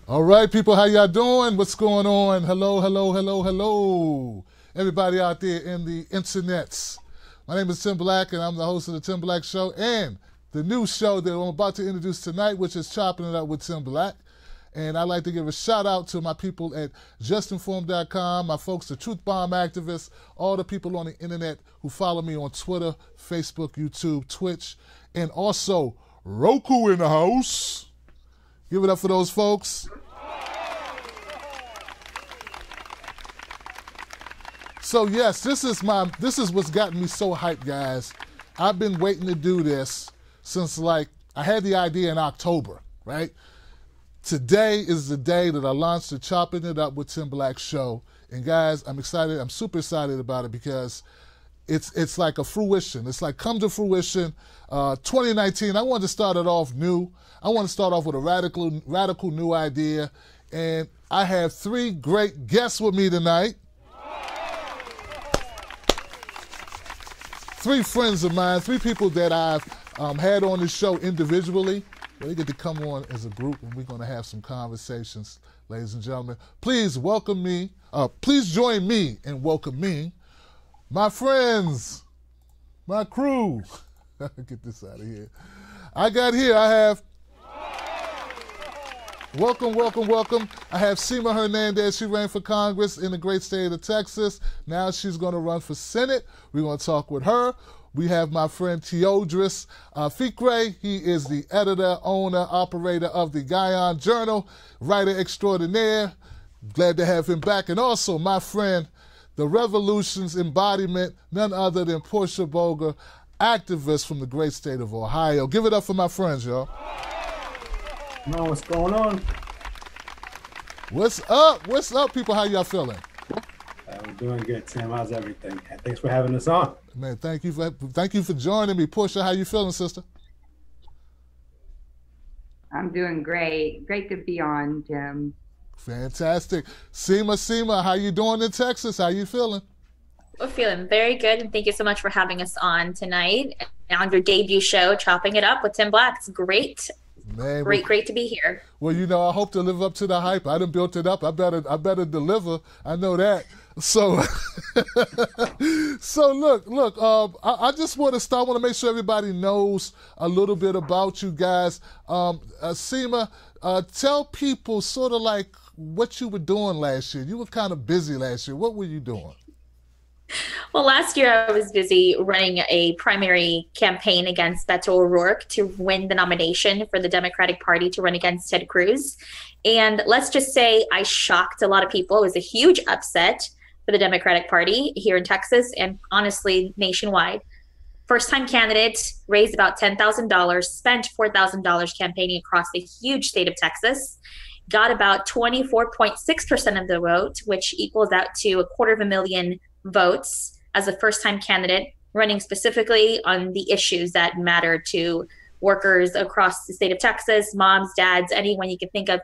All right, people, how y'all doing? What's going on? Hello, hello, hello, hello. Everybody out there in the internets. My name is Tim Black, and I'm the host of the Tim Black Show and the new show that I'm about to introduce tonight, which is Chopping It Up with Tim Black. And I'd like to give a shout out to my people at justinformed.com, my folks, the Truth Bomb activists, all the people on the internet who follow me on Twitter, Facebook, YouTube, Twitch, and also Roku in the house. Give it up for those folks. So yes, this is what's gotten me so hyped, guys. I've been waiting to do this since I had the idea in October, right? Today is the day that I launched the Chopping It Up with Tim Black show. And guys, I'm excited. I'm super excited about it because it's like a fruition. It's like come to fruition. 2019, I wanted to start it off new. I want to start off with a radical new idea. And I have three great guests with me tonight. Three friends of mine, three people that I've had on this show individually. They get to come on as a group, and we're going to have some conversations, ladies and gentlemen. Please welcome me. Please join me in welcoming my friends, my crew. Get this out of here. I have welcome. I have Sema Hernandez. She ran for Congress in the great state of Texas. Now she's going to run for Senate. We're going to talk with her. We have my friend Teodrose Fikre. He is the editor, owner, operator of the Guyana Journal, writer extraordinaire. Glad to have him back. And also my friend, the revolution's embodiment, none other than Portia Boulger, activist from the great state of Ohio. Give it up for my friends, y'all. What's going on? What's up? What's up, people? How y'all feeling? We're doing good, Tim. How's everything? Thanks for having us on. Man, thank you for joining me. Portia, how you feeling, sister? I'm doing great. Great to be on, Tim. Fantastic. Sema, how you doing in Texas? How you feeling? We're feeling very good, and thank you so much for having us on tonight on your debut show, Chopping It Up with Tim Black. It's great. Man, great to be here. Well, I hope to live up to the hype. I done built it up. I better deliver. I know that. So, look. I just want to start. I want to make sure everybody knows a little bit about you guys. Sema, tell people sort of like what you were doing last year. You were kind of busy last year. What were you doing? Well, last year I was busy running a primary campaign against Beto O'Rourke to win the nomination for the Democratic Party to run against Ted Cruz. And let's just say I shocked a lot of people. It was a huge upset for the Democratic Party here in Texas and honestly nationwide. First-time candidate, raised about $10,000, spent $4,000 campaigning across the huge state of Texas, got about 24.6% of the vote, which equals out to 250,000 votes as a first-time candidate running specifically on the issues that matter to workers across the state of Texas, moms, dads, anyone you can think of,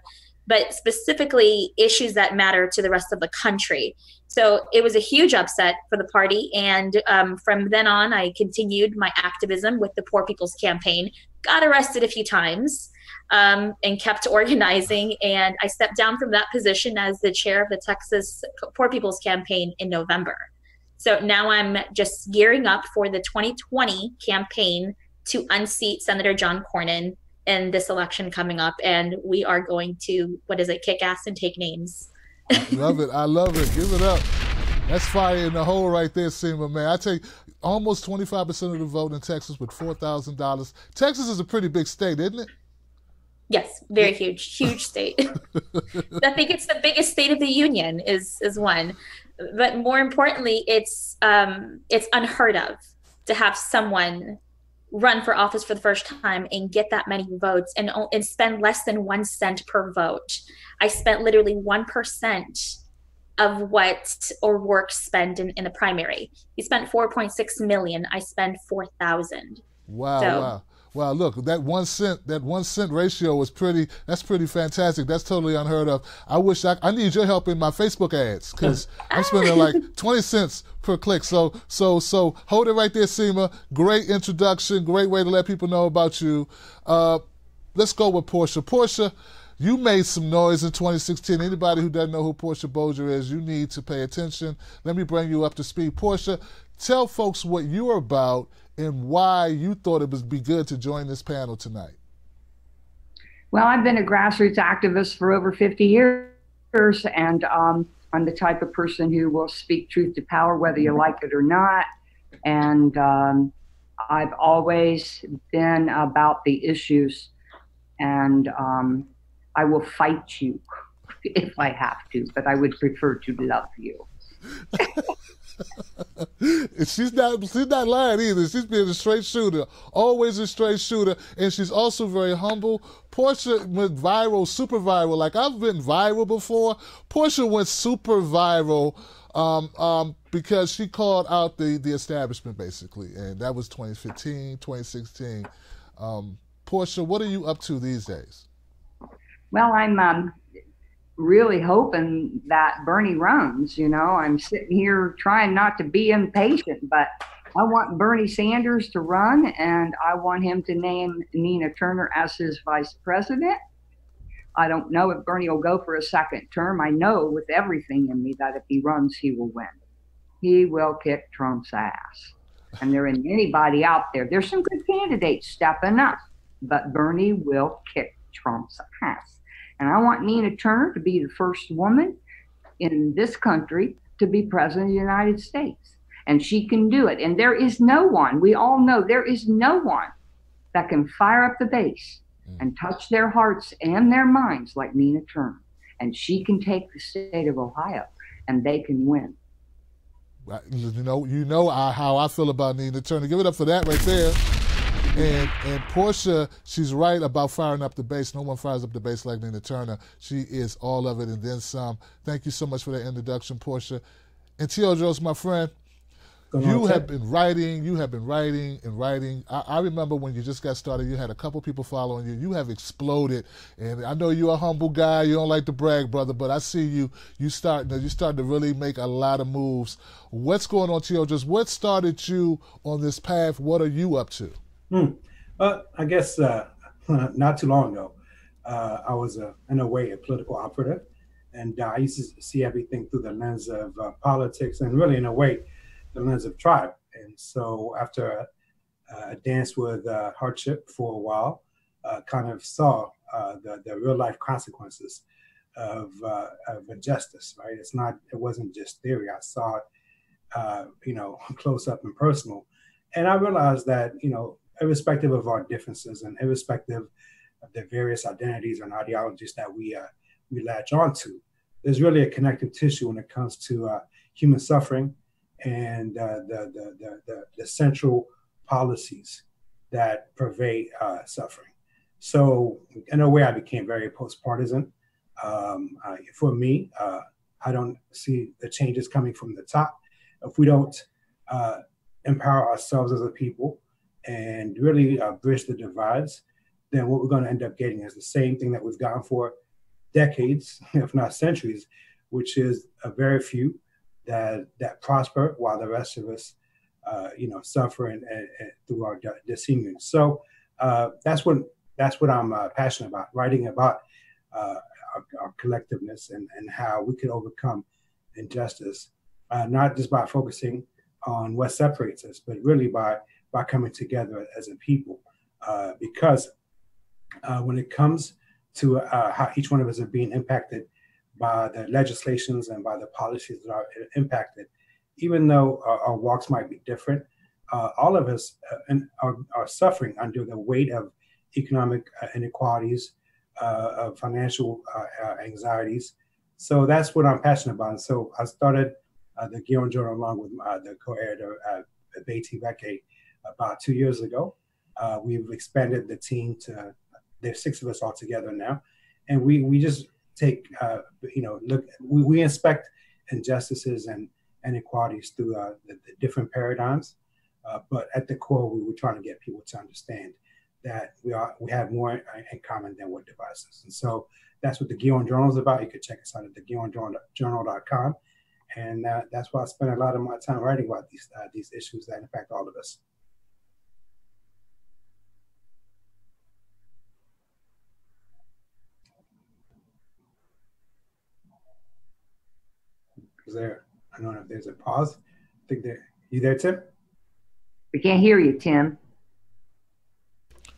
but specifically issues that matter to the rest of the country. So it was a huge upset for the party. And from then on, I continued my activism with the Poor People's Campaign, got arrested a few times, and kept organizing. And I stepped down from that position as the chair of the Texas Poor People's Campaign in November. So now I'm just gearing up for the 2020 campaign to unseat Senator John Cornyn in this election coming up. And we are going to, kick ass and take names. I love it. Give it up. That's fire in the hole right there, Sema, man. I take almost 25% of the vote in Texas with $4,000. Texas is a pretty big state, isn't it? Yes, very huge state. I think it's the biggest state of the union is one, but more importantly, it's unheard of to have someone run for office for the first time and get that many votes and spend less than 1 cent per vote. I spent literally 1% of what O'Rourke spent in the primary. He spent 4.6 million. I spent 4,000. Wow. Wow, look, that 1 cent ratio that's pretty fantastic. That's totally unheard of. I need your help in my Facebook ads because I'm spending like 20 cents per click. So hold it right there, Sema. Great introduction, great way to let people know about you. let's go with Portia. Portia, you made some noise in 2016. Anybody who doesn't know who Portia Boulger is, you need to pay attention. Let me bring you up to speed. Portia, tell folks what you're about and why you thought it would be good to join this panel tonight. Well, I've been a grassroots activist for over 50 years, and I'm the type of person who will speak truth to power, whether you like it or not. And I've always been about the issues, and I will fight you if I have to, but I would prefer to love you. She's not lying either. She's being a straight shooter, always a straight shooter, and she's also very humble. Portia went viral, super viral. Like, I've been viral before. Portia went super viral because she called out the establishment, basically, and that was 2015, 2016. Portia, what are you up to these days? Well, I'm really hoping that Bernie runs. You know, I'm sitting here trying not to be impatient, but I want Bernie Sanders to run, and I want him to name Nina Turner as his vice president. I don't know if Bernie will go for a second term. I know with everything in me that if he runs, he will win. He will kick Trump's ass. And there isn't anybody out there. There's some good candidates stepping up, but Bernie will kick Trump's ass. And I want Nina Turner to be the first woman in this country to be president of the United States. And she can do it. And there is no one, we all know, there is no one that can fire up the base and touch their hearts and their minds like Nina Turner. And she can take the state of Ohio, and they can win. You know how I feel about Nina Turner. Give it up for that right there. And Portia, she's right about firing up the base. No one fires up the base like Nina Turner. She is all of it and then some. Thank you so much for that introduction, Portia. And Teodrose, my friend, you have been writing and writing. I remember when you just got started, you had a couple people following you. You have exploded. And I know you're a humble guy. You don't like to brag, brother, but I see you starting to really make a lot of moves. What's going on, Teodrose? What started you on this path? What are you up to? I guess not too long ago, I was, in a way, a political operative. And I used to see everything through the lens of politics and really, in a way, the lens of tribe. And so after a dance with hardship for a while, kind of saw the real life consequences of injustice, right? It wasn't just theory. I saw it, close up and personal. And I realized that, irrespective of our differences and irrespective of the various identities and ideologies that we latch onto, there's really a connective tissue when it comes to human suffering and the central policies that pervade suffering. So in a way, I became very post-partisan. For me, I don't see the changes coming from the top. If we don't empower ourselves as a people and really bridge the divides, then what we're going to end up getting is the same thing that we've gotten for decades, if not centuries, which is a very few that prosper while the rest of us, suffer and through our disunion. So that's what I'm passionate about, writing about our collectiveness and how we could overcome injustice, not just by focusing on what separates us, but really by coming together as a people. Because when it comes to how each one of us are being impacted by the legislations and by the policies that are impacted, even though our walks might be different, all of us are suffering under the weight of economic inequalities, of financial anxieties. So that's what I'm passionate about. And so I started the Guion Journal along with the co-editor, Betty Vecchi, about 2 years ago. We've expanded the team to, there's 6 of us all together now. And we just take, we inspect injustices and inequalities through the different paradigms. But at the core, we were trying to get people to understand that we have more in common than what divides us. And so that's what the Guion Journal is about. You can check us out at theguionjournal.com. And that's why I spend a lot of my time writing about these issues that impact all of us. there? I don't know if there's a pause. I think there. You there, Tim? We can't hear you, Tim.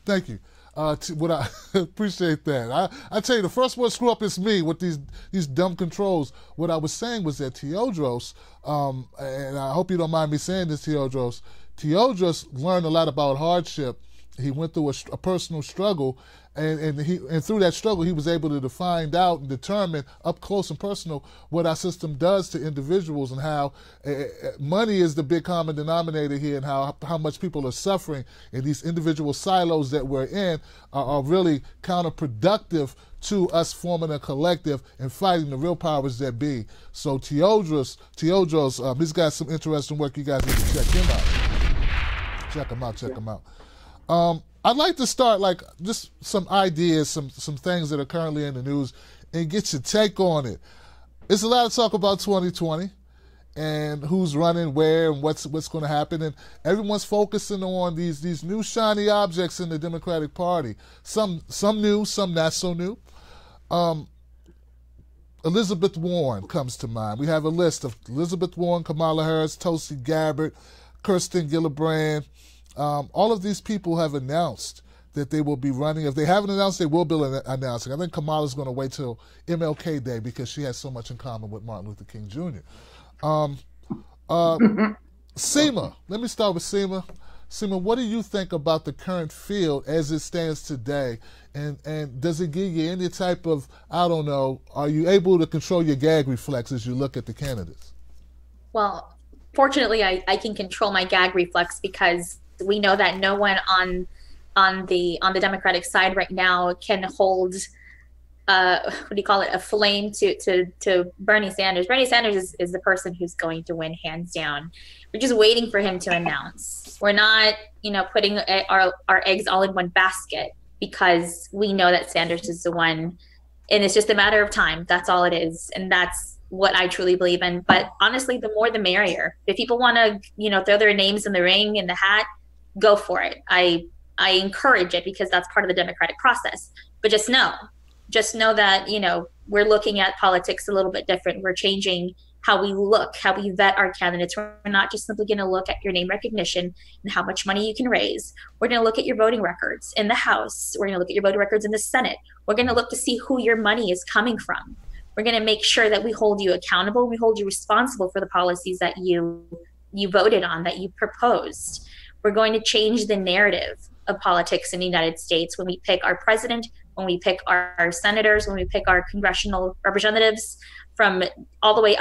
Thank you. What I appreciate that. I tell you, the first one screw up is me with these dumb controls. What I was saying was that Teodrose, and I hope you don't mind me saying this, Teodrose learned a lot about hardship. He went through a personal struggle, and through that struggle, he was able to find out and determine up close and personal what our system does to individuals, and how money is the big common denominator here, and how much people are suffering, and these individual silos that we're in are really counterproductive to us forming a collective and fighting the real powers that be. So Teodrose, he's got some interesting work. You guys need to check him out. Check him out. I'd like to start like just some ideas, some things that are currently in the news, and get your take on it. There's a lot of talk about 2020 and who's running where and what's going to happen, and everyone's focusing on these new shiny objects in the Democratic Party. Some new, some not so new. Elizabeth Warren comes to mind. We have a list of Elizabeth Warren, Kamala Harris, Tulsi Gabbard, Kirsten Gillibrand. All of these people have announced that they will be running. If they haven't announced, they will be announcing. I think Kamala's going to wait till MLK Day because she has so much in common with Martin Luther King Jr. Sema, let me start with Sema. Sema, what do you think about the current field as it stands today? And does it give you any type of, I don't know, are you able to control your gag reflex as you look at the candidates? Well, fortunately, I can control my gag reflex because we know that no one on the Democratic side right now can hold a flame to Bernie Sanders. Bernie Sanders is the person who's going to win hands down. We're just waiting for him to announce. We're not, putting our eggs all in one basket because we know that Sanders is the one, and it's just a matter of time. That's all it is, and that's what I truly believe in. But honestly, the more the merrier. If people want to, throw their names in the ring, in the hat, go for it. I encourage it because that's part of the democratic process. But just know that, we're looking at politics a little bit different. We're changing how we look, how we vet our candidates. We're not just simply going to look at your name recognition and how much money you can raise. We're going to look at your voting records in the House. We're going to look at your voting records in the Senate. We're going to look to see who your money is coming from. We're going to make sure that we hold you accountable. We hold you responsible for the policies that you voted on, that you proposed. We're going to change the narrative of politics in the United States when we pick our president, when we pick our senators, when we pick our congressional representatives, from all the way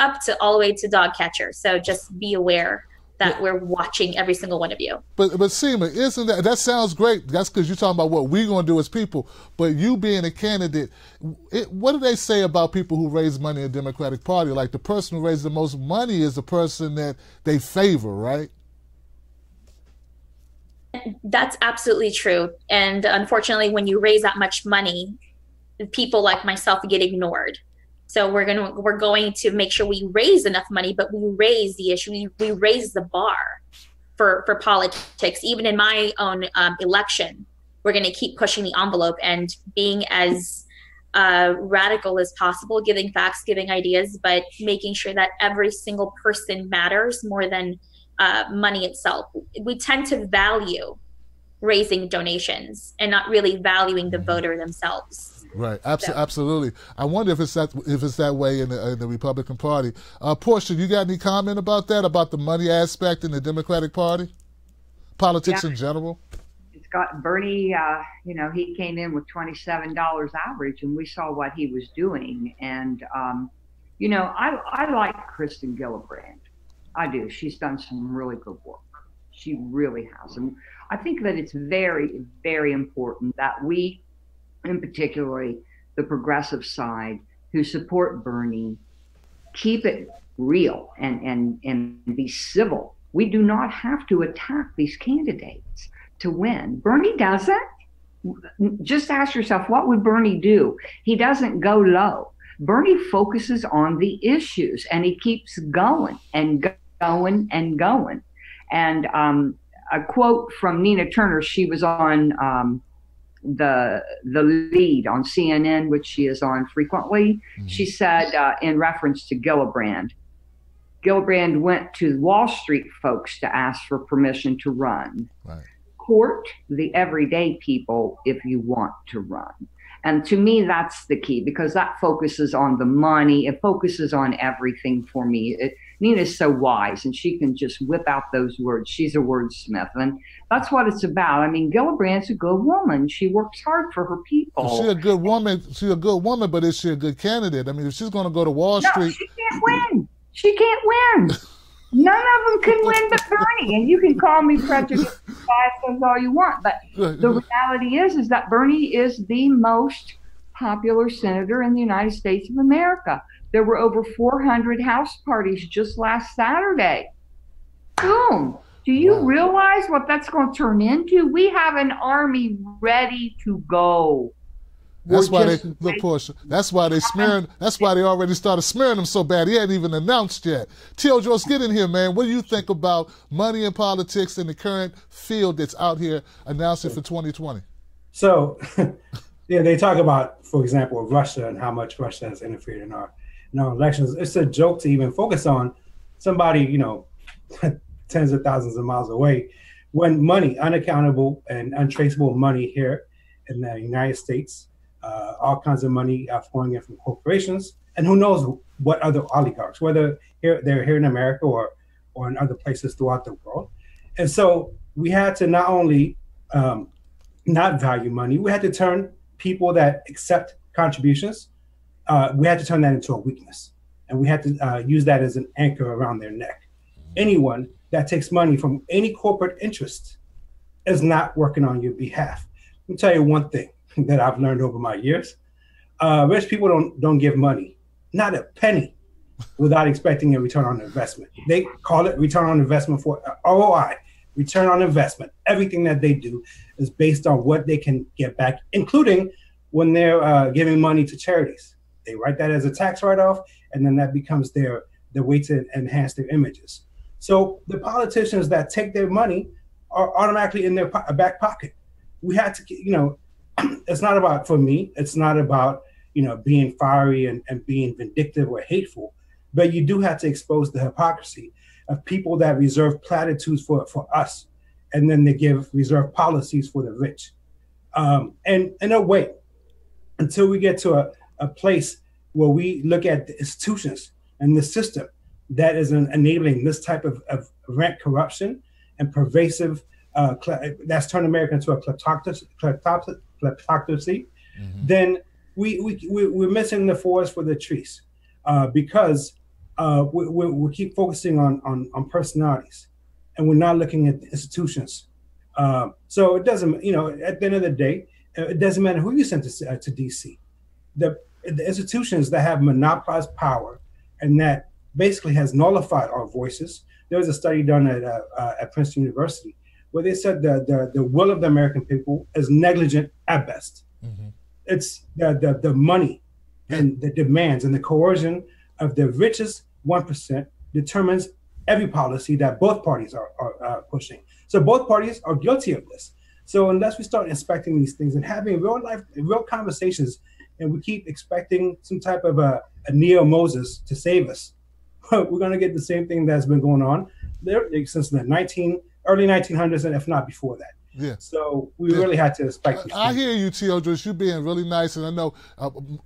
to dog catcher. So just be aware that we're watching every single one of you. But Sema, isn't that sounds great? That's because you're talking about what we're going to do as people. But you being a candidate, what do they say about people who raise money in the Democratic Party? Like the person who raises the most money is the person that they favor, right? That's absolutely true. And unfortunately, when you raise that much money, people like myself get ignored. So we're going to make sure we raise enough money, but we raise the issue. We raise the bar for politics. Even in my own election, we're going to keep pushing the envelope and being as radical as possible, giving facts, giving ideas, but making sure that every single person matters more than money itself. We tend to value raising donations and not really valuing the voter themselves. Right, absolutely. I wonder if it's that way in the Republican Party. Portia, you got any comment about that, about the money aspect in the Democratic Party, politics in general? It's got Bernie. He came in with $27 average, and we saw what he was doing. And I like Kirsten Gillibrand. I do. She's done some really good work. She really has. And I think that it's very, very important that we, and particularly the progressive side who support Bernie, keep it real and be civil. We do not have to attack these candidates to win. Bernie doesn't. Just ask yourself, what would Bernie do? He doesn't go low. Bernie focuses on the issues and he keeps going and going and going. And a quote from Nina Turner, she was on the lead on CNN, which she is on frequently. Mm-hmm. She said in reference to Gillibrand, Gillibrand went to Wall Street folks to ask for permission to run. Right. Court the everyday people if you want to run. And to me, that's the key, because that focuses on the money. It focuses on everything for me. Nina's so wise, and she can just whip out those words. She's a wordsmith, and that's what it's about. I mean, Gillibrand's a good woman. She works hard for her people. She's a good woman. She's a good woman, but is she a good candidate? I mean, if she's going to go to Wall Street, she can't win. She can't win. None of them can win but Bernie. And you can call me prejudiced biased all you want, but the reality is that Bernie is the most popular senator in the United States of America. There were over 400 house parties just last Saturday. Boom. Do you realize what that's going to turn into? We have an army ready to go. That's why they look, Portia. That's why they smearing. That's why they already started smearing him so bad. He hadn't even announced yet. Teodrose, get in here, man. What do you think about money in politics in the current field that's out here announcing for 2020? So, yeah, they talk about, for example, Russia and how much Russia has interfered in our elections. It's a joke to even focus on somebody, you know, tens of thousands of miles away, when money, unaccountable and untraceable money here in the United States. All kinds of money flowing in from corporations, and who knows what other oligarchs, whether they're here in America or in other places throughout the world. And so we had to not only not value money, we had to turn people that accept contributions, we had to turn that into a weakness. And we had to use that as an anchor around their neck. Anyone that takes money from any corporate interest is not working on your behalf. Let me tell you one thing that I've learned over my years. Rich people don't give money, not a penny, without expecting a return on investment. They call it return on investment for ROI, return on investment. Everything that they do is based on what they can get back, including when they're giving money to charities. They write that as a tax write-off, and then that becomes their way to enhance their images. So the politicians that take their money are automatically in their back pocket. We had to, you know, it's not about, for me, it's not about, you know, being fiery and being vindictive or hateful, but you do have to expose the hypocrisy of people that reserve platitudes for us, and then they give reserve policies for the rich. And in a way, until we get to a place where we look at the institutions and the system that is enabling this type of rank corruption and pervasive, that's turned America into a kleptocracy, then we're missing the forest for the trees, because we keep focusing on personalities, and we're not looking at the institutions. So it doesn't, you know, at the end of the day, it doesn't matter who you send to DC. The institutions that have monopolized power and that basically has nullified our voices. There was a study done at Princeton University where they said the will of the American people is negligent at best. It's the money and the demands and the coercion of the richest 1% determines every policy that both parties are pushing. So both parties are guilty of this. So unless we start inspecting these things and having real conversations, and we keep expecting some type of a neo-Moses to save us, we're going to get the same thing that's been going on there since the early 1900s, and if not before that. Yeah. So we really had to expect these I things. hear you, Teodrose. You being really nice, and I know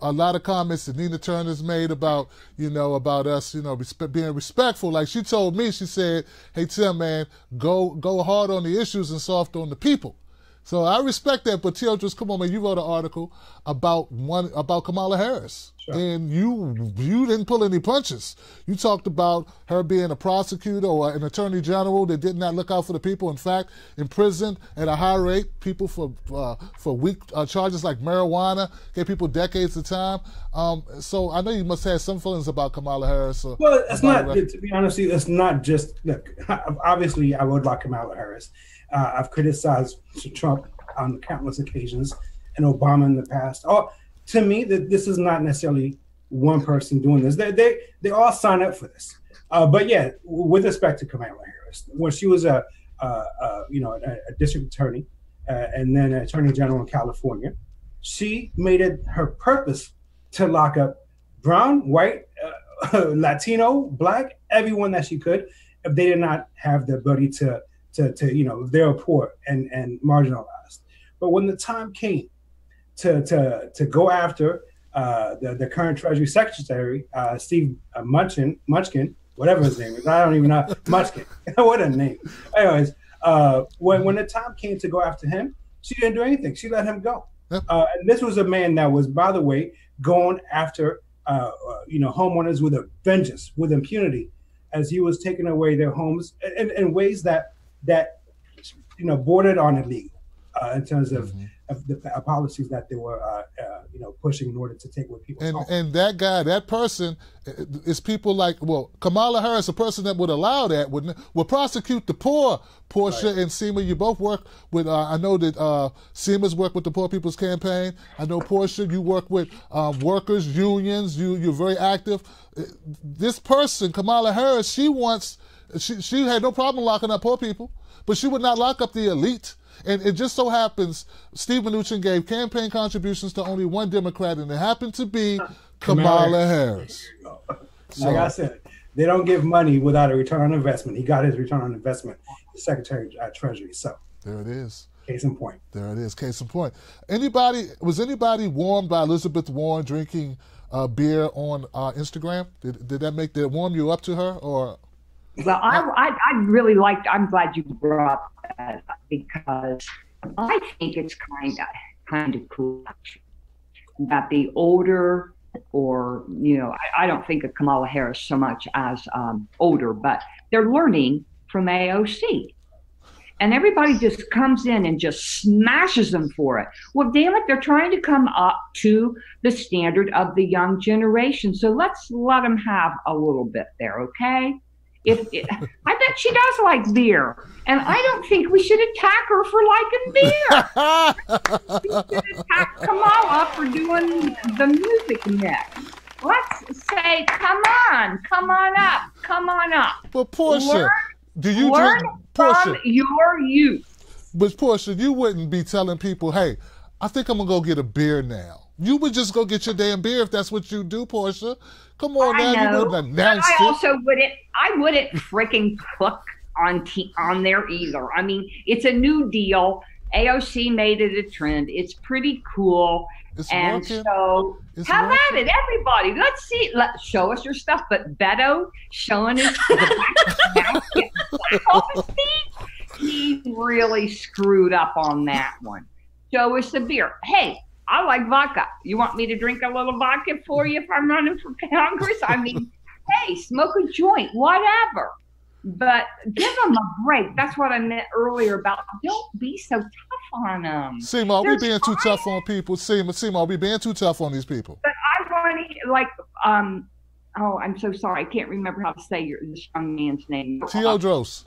a lot of comments that Nina Turner's made about, you know, about us, you know, being respectful. Like she told me, she said, "Hey Tim, man, go hard on the issues and soft on the people." So I respect that, but Teodrose, come on, man, you wrote an article about Kamala Harris, Sure. and you didn't pull any punches. You talked about her being a prosecutor or an attorney general that did not look out for the people. In fact, imprisoned at a high rate people for weak charges like marijuana, gave people decades of time. So I know you must have some feelings about Kamala Harris. Well, it's not, to be honest with you, it's not just, look, obviously I wrote about Kamala Harris. I've criticized Mr. Trump on countless occasions and Obama in the past. To me, this is not necessarily one person doing this. They all sign up for this. But yeah, with respect to Kamala Harris, when she was a district attorney and then an attorney general in California, she made it her purpose to lock up brown, white, Latino, Black, everyone that she could, if they did not have the ability to they were poor and marginalized. But when the time came to go after the current Treasury Secretary, Steve Munchkin, whatever his name is, I don't even know, Munchkin, what a name. Anyways, when the time came to go after him, she didn't do anything. She let him go. Yep. And this was a man that was, by the way, going after homeowners with a vengeance, with impunity, as he was taking away their homes in ways that bordered on illegal in terms of the policies that they were pushing in order to take away people's homes. And that guy, that person, is people like, Kamala Harris, a person that would allow that, would prosecute the poor. Portia and Sema, you both work with, I know that Sema's worked with the Poor People's Campaign. I know, Portia, you work with workers, unions, you're very active. This person, Kamala Harris, she had no problem locking up poor people, but she would not lock up the elite. And it just so happens Steve Mnuchin gave campaign contributions to only one Democrat, and it happened to be Kamala Harris. Like I said, they don't give money without a return on investment. He got his return on investment, the Secretary of Treasury. So there it is. Case in point. There it is. Case in point. Was anybody warmed by Elizabeth Warren drinking beer on Instagram? Did that warm you up to her, or? Well, I really liked. I'm glad you brought that up, because I think it's kind of cool that the older, or I don't think of Kamala Harris so much as older, but they're learning from AOC. And everybody just comes in and just smashes them for it. Well, damn it, they're trying to come up to the standard of the young generation. So let's let them have a little bit there, okay? I bet she does like beer. And I don't think we should attack her for liking beer. We should attack Kamala for doing the music mix. Let's say, come on up. But Portia, learn from your youth. But Portia, you wouldn't be telling people, hey, I think I'm going to go get a beer now. You would just go get your damn beer if that's what you do, Portia. Come on now, you wouldn't announce it. I also wouldn't freaking cook on there either. I mean, it's a new deal. AOC made it a trend. It's pretty cool. It's and working. So have at it, everybody. Let's see. Show us your stuff. But Beto showing us he really screwed up on that one. Show us the beer. Hey, I like vodka. You want me to drink a little vodka for you if I'm running for Congress? I mean, hey, smoke a joint, whatever. But give them a break. That's what I meant earlier about don't be so tough on them. Sema, are we being too tough on people? Sema, are we being too tough on these people? But I want to, oh, I'm so sorry. I can't remember how to say this young man's name. Teodrose.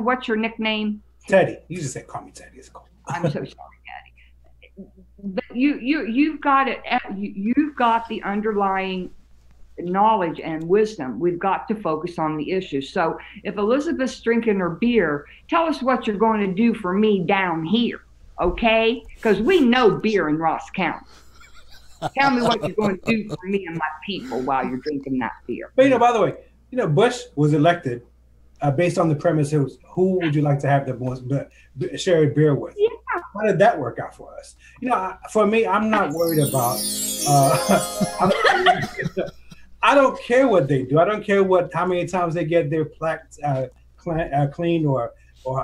What's your nickname? Teddy. You just say, call me Teddy. It's cool. I'm so sorry, Teddy. But you've got it. You've got the underlying knowledge and wisdom. We've got to focus on the issue. So if Elizabeth's drinking her beer, tell us what you're going to do for me down here, okay? Because we know beer in Ross County. Tell me what you're going to do for me and my people while you're drinking that beer. But by the way, Bush was elected based on the premise, it was who would you like to have the most share a beer with? Yeah. How did that work out for us? For me, I'm not worried about. I don't care what they do. I don't care how many times they get their plaques cleaned or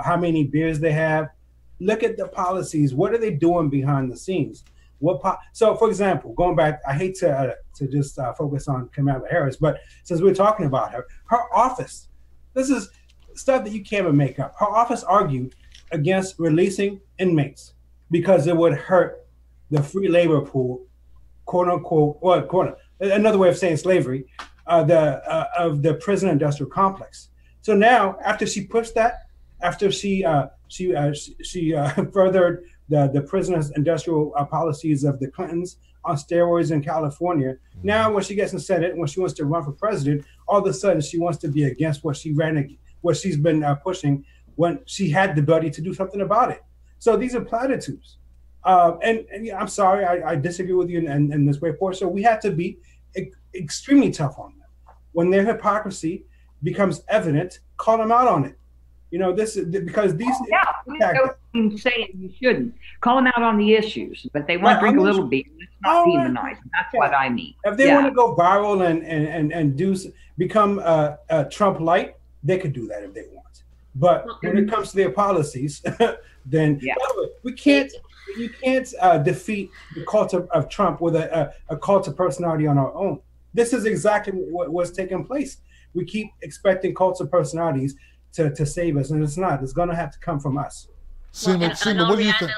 how many beers they have. Look at the policies. What are they doing behind the scenes? So, for example, going back, I hate to just focus on Kamala Harris, but since we're talking about her office. This is stuff that you can't even make up. Her office argued against releasing inmates because it would hurt the free labor pool, quote unquote, another way of saying slavery, of the prison industrial complex. So now, after she pushed that, after she furthered the prison industrial policies of the Clintons on steroids in California. Now, when she gets in Senate, when she wants to run for president, all of a sudden she wants to be against what she's been pushing when she had the ability to do something about it. So these are platitudes. And yeah, I'm sorry, I disagree with you in this way, Portia. We have to be extremely tough on them. When their hypocrisy becomes evident, call them out on it. You know, this is because these. I'm saying you shouldn't call them out on the issues, but they want to drink a little beer. Let's not demonize them. That's what I mean. If they want to go viral and become Trump light, they could do that if they want. But when it comes to their policies, then we can't. You can't defeat the cult of Trump with a cult of personality on our own. This is exactly what's taking place. We keep expecting cults of personalities to save us, and it's not. It's going to have to come from us. Sema, what do you think?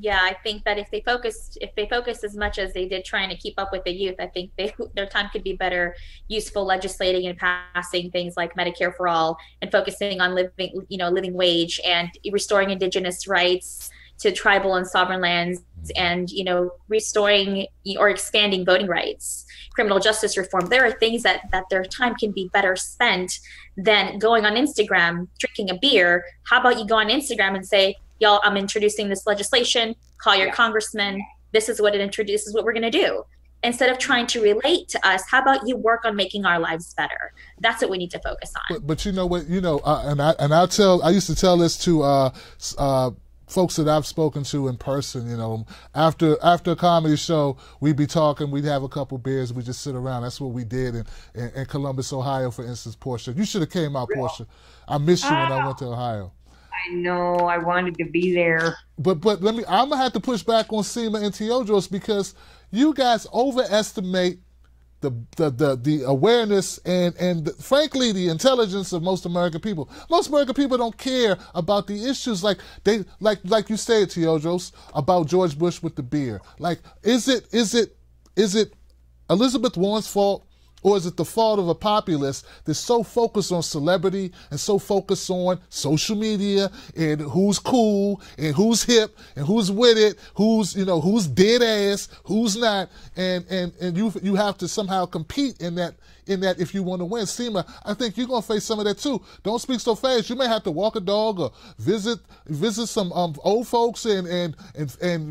Yeah, I think that if they focused as much as they did trying to keep up with the youth, I think their time could be better useful legislating and passing things like Medicare for all and focusing on living wage and restoring indigenous rights to tribal and sovereign lands, and restoring or expanding voting rights, criminal justice reform. There are things that their time can be better spent than going on Instagram drinking a beer. How about you go on Instagram and say, y'all, I'm introducing this legislation, call your congressman, this is what it introduces, what we're going to do. Instead of trying to relate to us, how about you work on making our lives better? That's what we need to focus on. But you know what, I used to tell this to folks that I've spoken to in person. After a comedy show, we'd be talking, we'd have a couple beers, we just sit around. That's what we did in Columbus, Ohio, for instance, Portia. You should have came out, Portia. I missed you when I went to Ohio. I know, I wanted to be there. But I'm gonna have to push back on Sema and Teodrose, because you guys overestimate the awareness and frankly the intelligence of most American people. Most American people don't care about the issues like you said, Teodrose, about George Bush with the beer. Like, is it Elizabeth Warren's fault, or is it the fault of a populace that's so focused on celebrity and so focused on social media and who's cool and who's hip and who's with it, who's dead ass, who's not, and you have to somehow compete in that if you want to win. Sema, I think you're gonna face some of that too. Don't speak so fast. You may have to walk a dog or visit some old folks and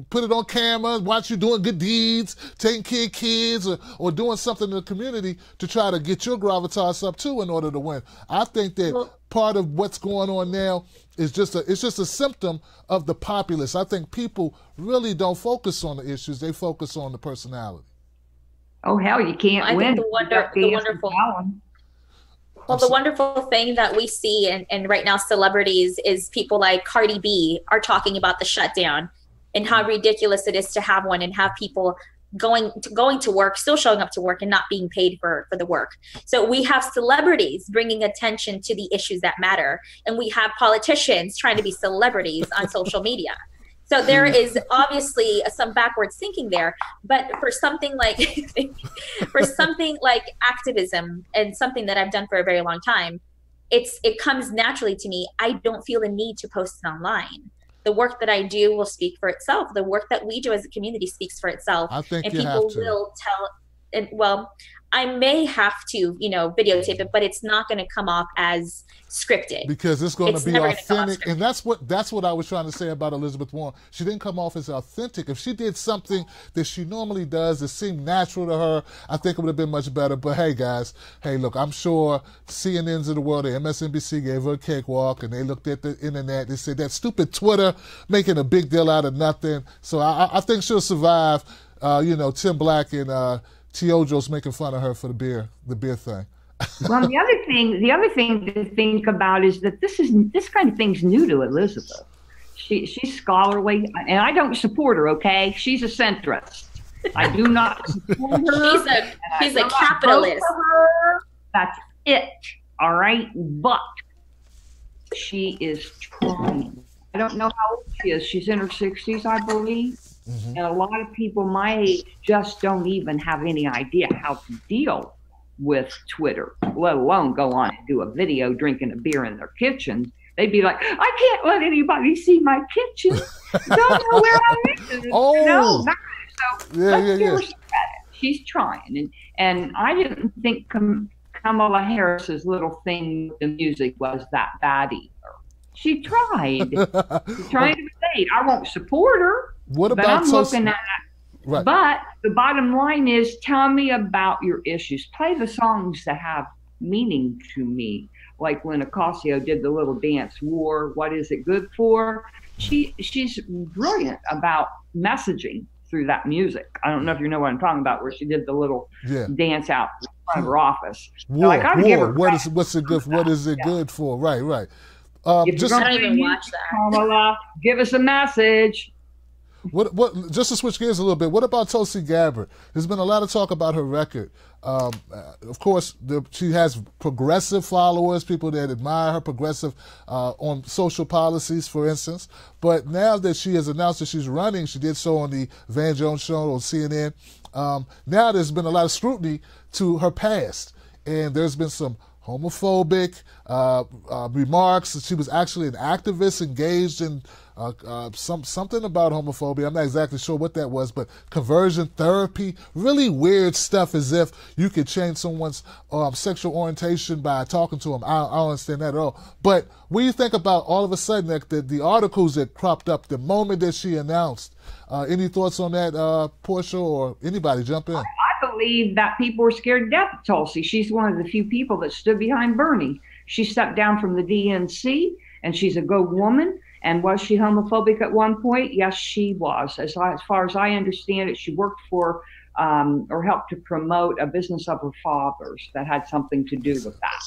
put it on camera, watch you doing good deeds, taking care of kids or doing something in the community to try to get your gravitas up too in order to win. I think that part of what's going on now is just a symptom of the populace. I think people really don't focus on the issues; they focus on the personality. Oh hell, you can't win. The wonderful thing that we see and right now celebrities is people like Cardi B are talking about the shutdown and how ridiculous it is to have one and have people going to work, still showing up to work and not being paid for the work. So we have celebrities bringing attention to the issues that matter, and we have politicians trying to be celebrities on social media. So there is obviously some backwards thinking there, but for something like activism and something that I've done for a very long time, it comes naturally to me. I don't feel the need to post it online. The work that I do will speak for itself. The work that we do as a community speaks for itself. I think and you people have to. will tell. And well, I may have to, videotape it, but it's not going to come off as scripted. Because it's going to be authentic. And that's what I was trying to say about Elizabeth Warren. She didn't come off as authentic. If she did something that she normally does that seemed natural to her, I think it would have been much better. But hey, guys, look, I'm sure CNNs of the world, the MSNBC gave her a cakewalk, and they looked at the internet. They said that stupid Twitter making a big deal out of nothing. So I think she'll survive, Tim Black and Teodrose making fun of her for the beer thing. Well, the other thing to think about is that this kind of thing's new to Elizabeth. She's scholarly, and I don't support her. Okay, she's a centrist. I do not support her. She's a capitalist. That's it. All right, but she is trying. I don't know how old she is. She's in her 60s, I believe. Mm-hmm. And a lot of people my age just don't even have any idea how to deal with Twitter, let alone go on and do a video drinking a beer in their kitchens. They'd be like, I can't let anybody see my kitchen. Don't know where I'm eating. So let's give her some credit. She's trying. And I didn't think Kamala Harris's little thing with the music was that bad either. She tried. She's trying to relate. I won't support her. What but about I'm looking at right. But the bottom line is, tell me about your issues. Play the songs that have meaning to me. Like when Ocasio did the little dance, War, What Is It Good For? She's brilliant about messaging through that music. I don't know if you know what I'm talking about, where she did the little dance out in front of her office. War, what's it good for? What is it good for? Right. I don't even watch that. Kamala, give us a message. What? Just to switch gears a little bit, what about Tulsi Gabbard? There's been a lot of talk about her record. Of course, she has progressive followers, people that admire her progressive on social policies, for instance. But now that she has announced that she's running, she did so on the Van Jones show on CNN. Now there's been a lot of scrutiny to her past, and there's been some homophobic remarks. She was actually an activist engaged in something about homophobia. I'm not exactly sure what that was, but conversion therapy, really weird stuff, as if you could change someone's sexual orientation by talking to them. I don't understand that at all. But when you think about all of a sudden the articles that cropped up the moment that she announced, any thoughts on that, Portia, or anybody jump in? I believe that people were scared to death of Tulsi. She's one of the few people that stood behind Bernie. She stepped down from the DNC, and she's a good woman. And was she homophobic at one point? Yes, she was. As far as I understand it, she worked for or helped to promote a business of her father's that had something to do with that.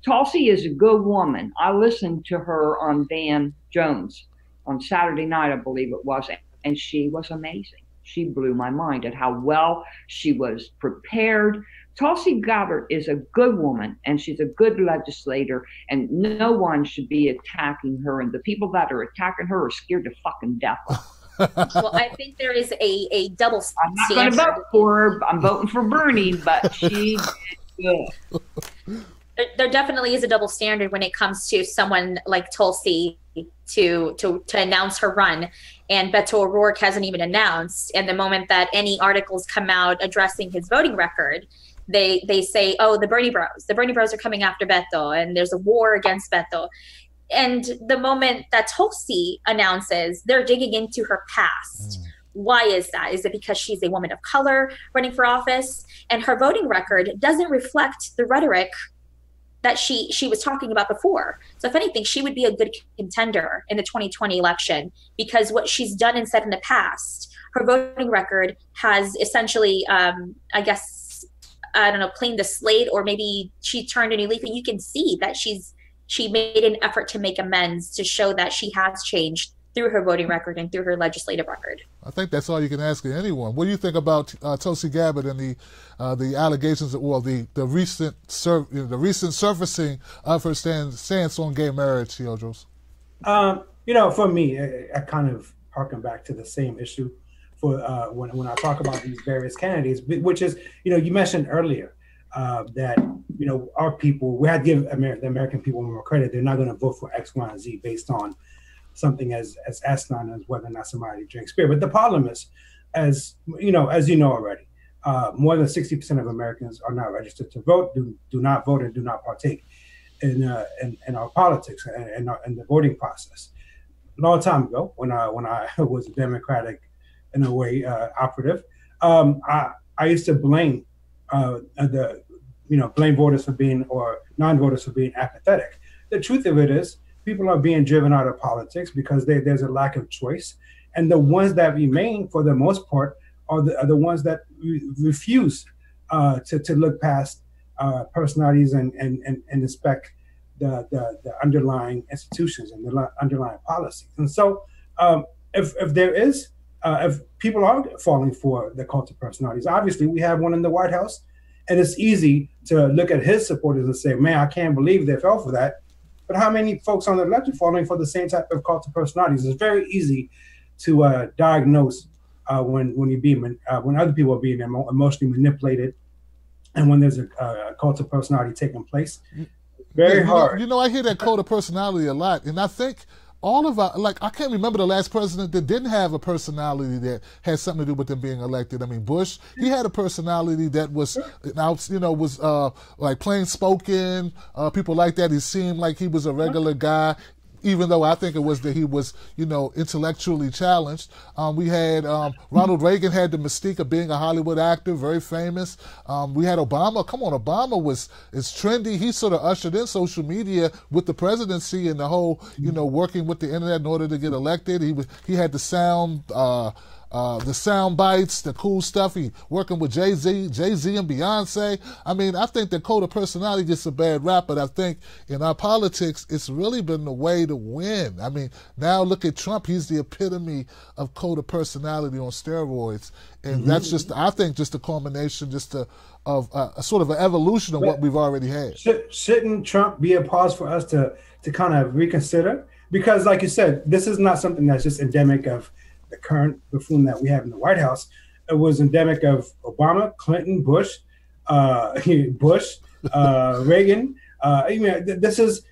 Tulsi is a good woman. I listened to her on Van Jones on Saturday night, I believe it was, and she was amazing. She blew my mind at how well she was prepared. Tulsi Gabbard is a good woman, and she's a good legislator, and no one should be attacking her. And the people that are attacking her are scared to fucking death. Well, I think there is a double standard. I'm not going to vote for her. I'm voting for Bernie, but she did good. There definitely is a double standard when it comes to someone like Tulsi to announce her run, and Beto O'Rourke hasn't even announced. And the moment that any articles come out addressing his voting record, they say, oh, the Bernie Bros are coming after Beto, and there's a war against Beto. And the moment that Tulsi announces, they're digging into her past. Why is that? Is it because she's a woman of color running for office, and her voting record doesn't reflect the rhetoric that she was talking about before? So if anything, she would be a good contender in the 2020 election, because what she's done and said in the past, her voting record has essentially, cleaned the slate, or maybe she turned a new leaf, and you can see that she made an effort to make amends, to show that she has changed through her voting record and through her legislative record. I think that's all you can ask of anyone. What do you think about Tulsi Gabbard and the allegations, the recent surfacing of her stance on gay marriage, Teodrose? For me, I kind of harken back to the same issue for when I talk about these various candidates, which is, you mentioned earlier that our people, we had to give the American people more credit. They're not going to vote for X, Y, and Z based on something as asinine as whether or not somebody drinks beer. But the problem is, as you know already, more than 60% of Americans are not registered to vote, do not vote, and do not partake in our politics and the voting process. A long time ago, when I was a Democratic, in a way, operative, I used to blame blame voters for being, or non-voters for being apathetic. The truth of it is, people are being driven out of politics because there's a lack of choice, and the ones that remain, for the most part, are the ones that refuse to look past personalities and inspect the underlying institutions and the underlying policies. And so, if people are falling for the cult of personalities, obviously we have one in the White House, and it's easy to look at his supporters and say, "Man, I can't believe they fell for that." But how many folks on the left are falling for the same type of cult of personalities? It's very easy to diagnose when other people are being emotionally manipulated, and when there's a cult of personality taking place. Very hard. I hear that cult of personality a lot, and I think all of our, I can't remember the last president that didn't have a personality that had something to do with them being elected. I mean, Bush, he had a personality that was, like plain spoken, people like that. He seemed like he was a regular guy. even though I think it was that he was, you know, intellectually challenged. We had Ronald Reagan had the mystique of being a Hollywood actor, very famous. We had Obama. Come on, Obama is trendy. He sort of ushered in social media with the presidency and the whole, you know, working with the internet in order to get elected. He had the sound bites, the cool stuff. He working with Jay-Z and Beyonce. I mean, I think the code of personality gets a bad rap, but I think in our politics, it's really been the way to win. I mean, now look at Trump. He's the epitome of code of personality on steroids. And that's just, I think, just a culmination of a sort of an evolution of what we've already had. Shouldn't Trump be a pause for us to kind of reconsider? Because like you said, this is not something that's just endemic of the current buffoon that we have in the White House. It was endemic of Obama, Clinton, Bush, Reagan. This is,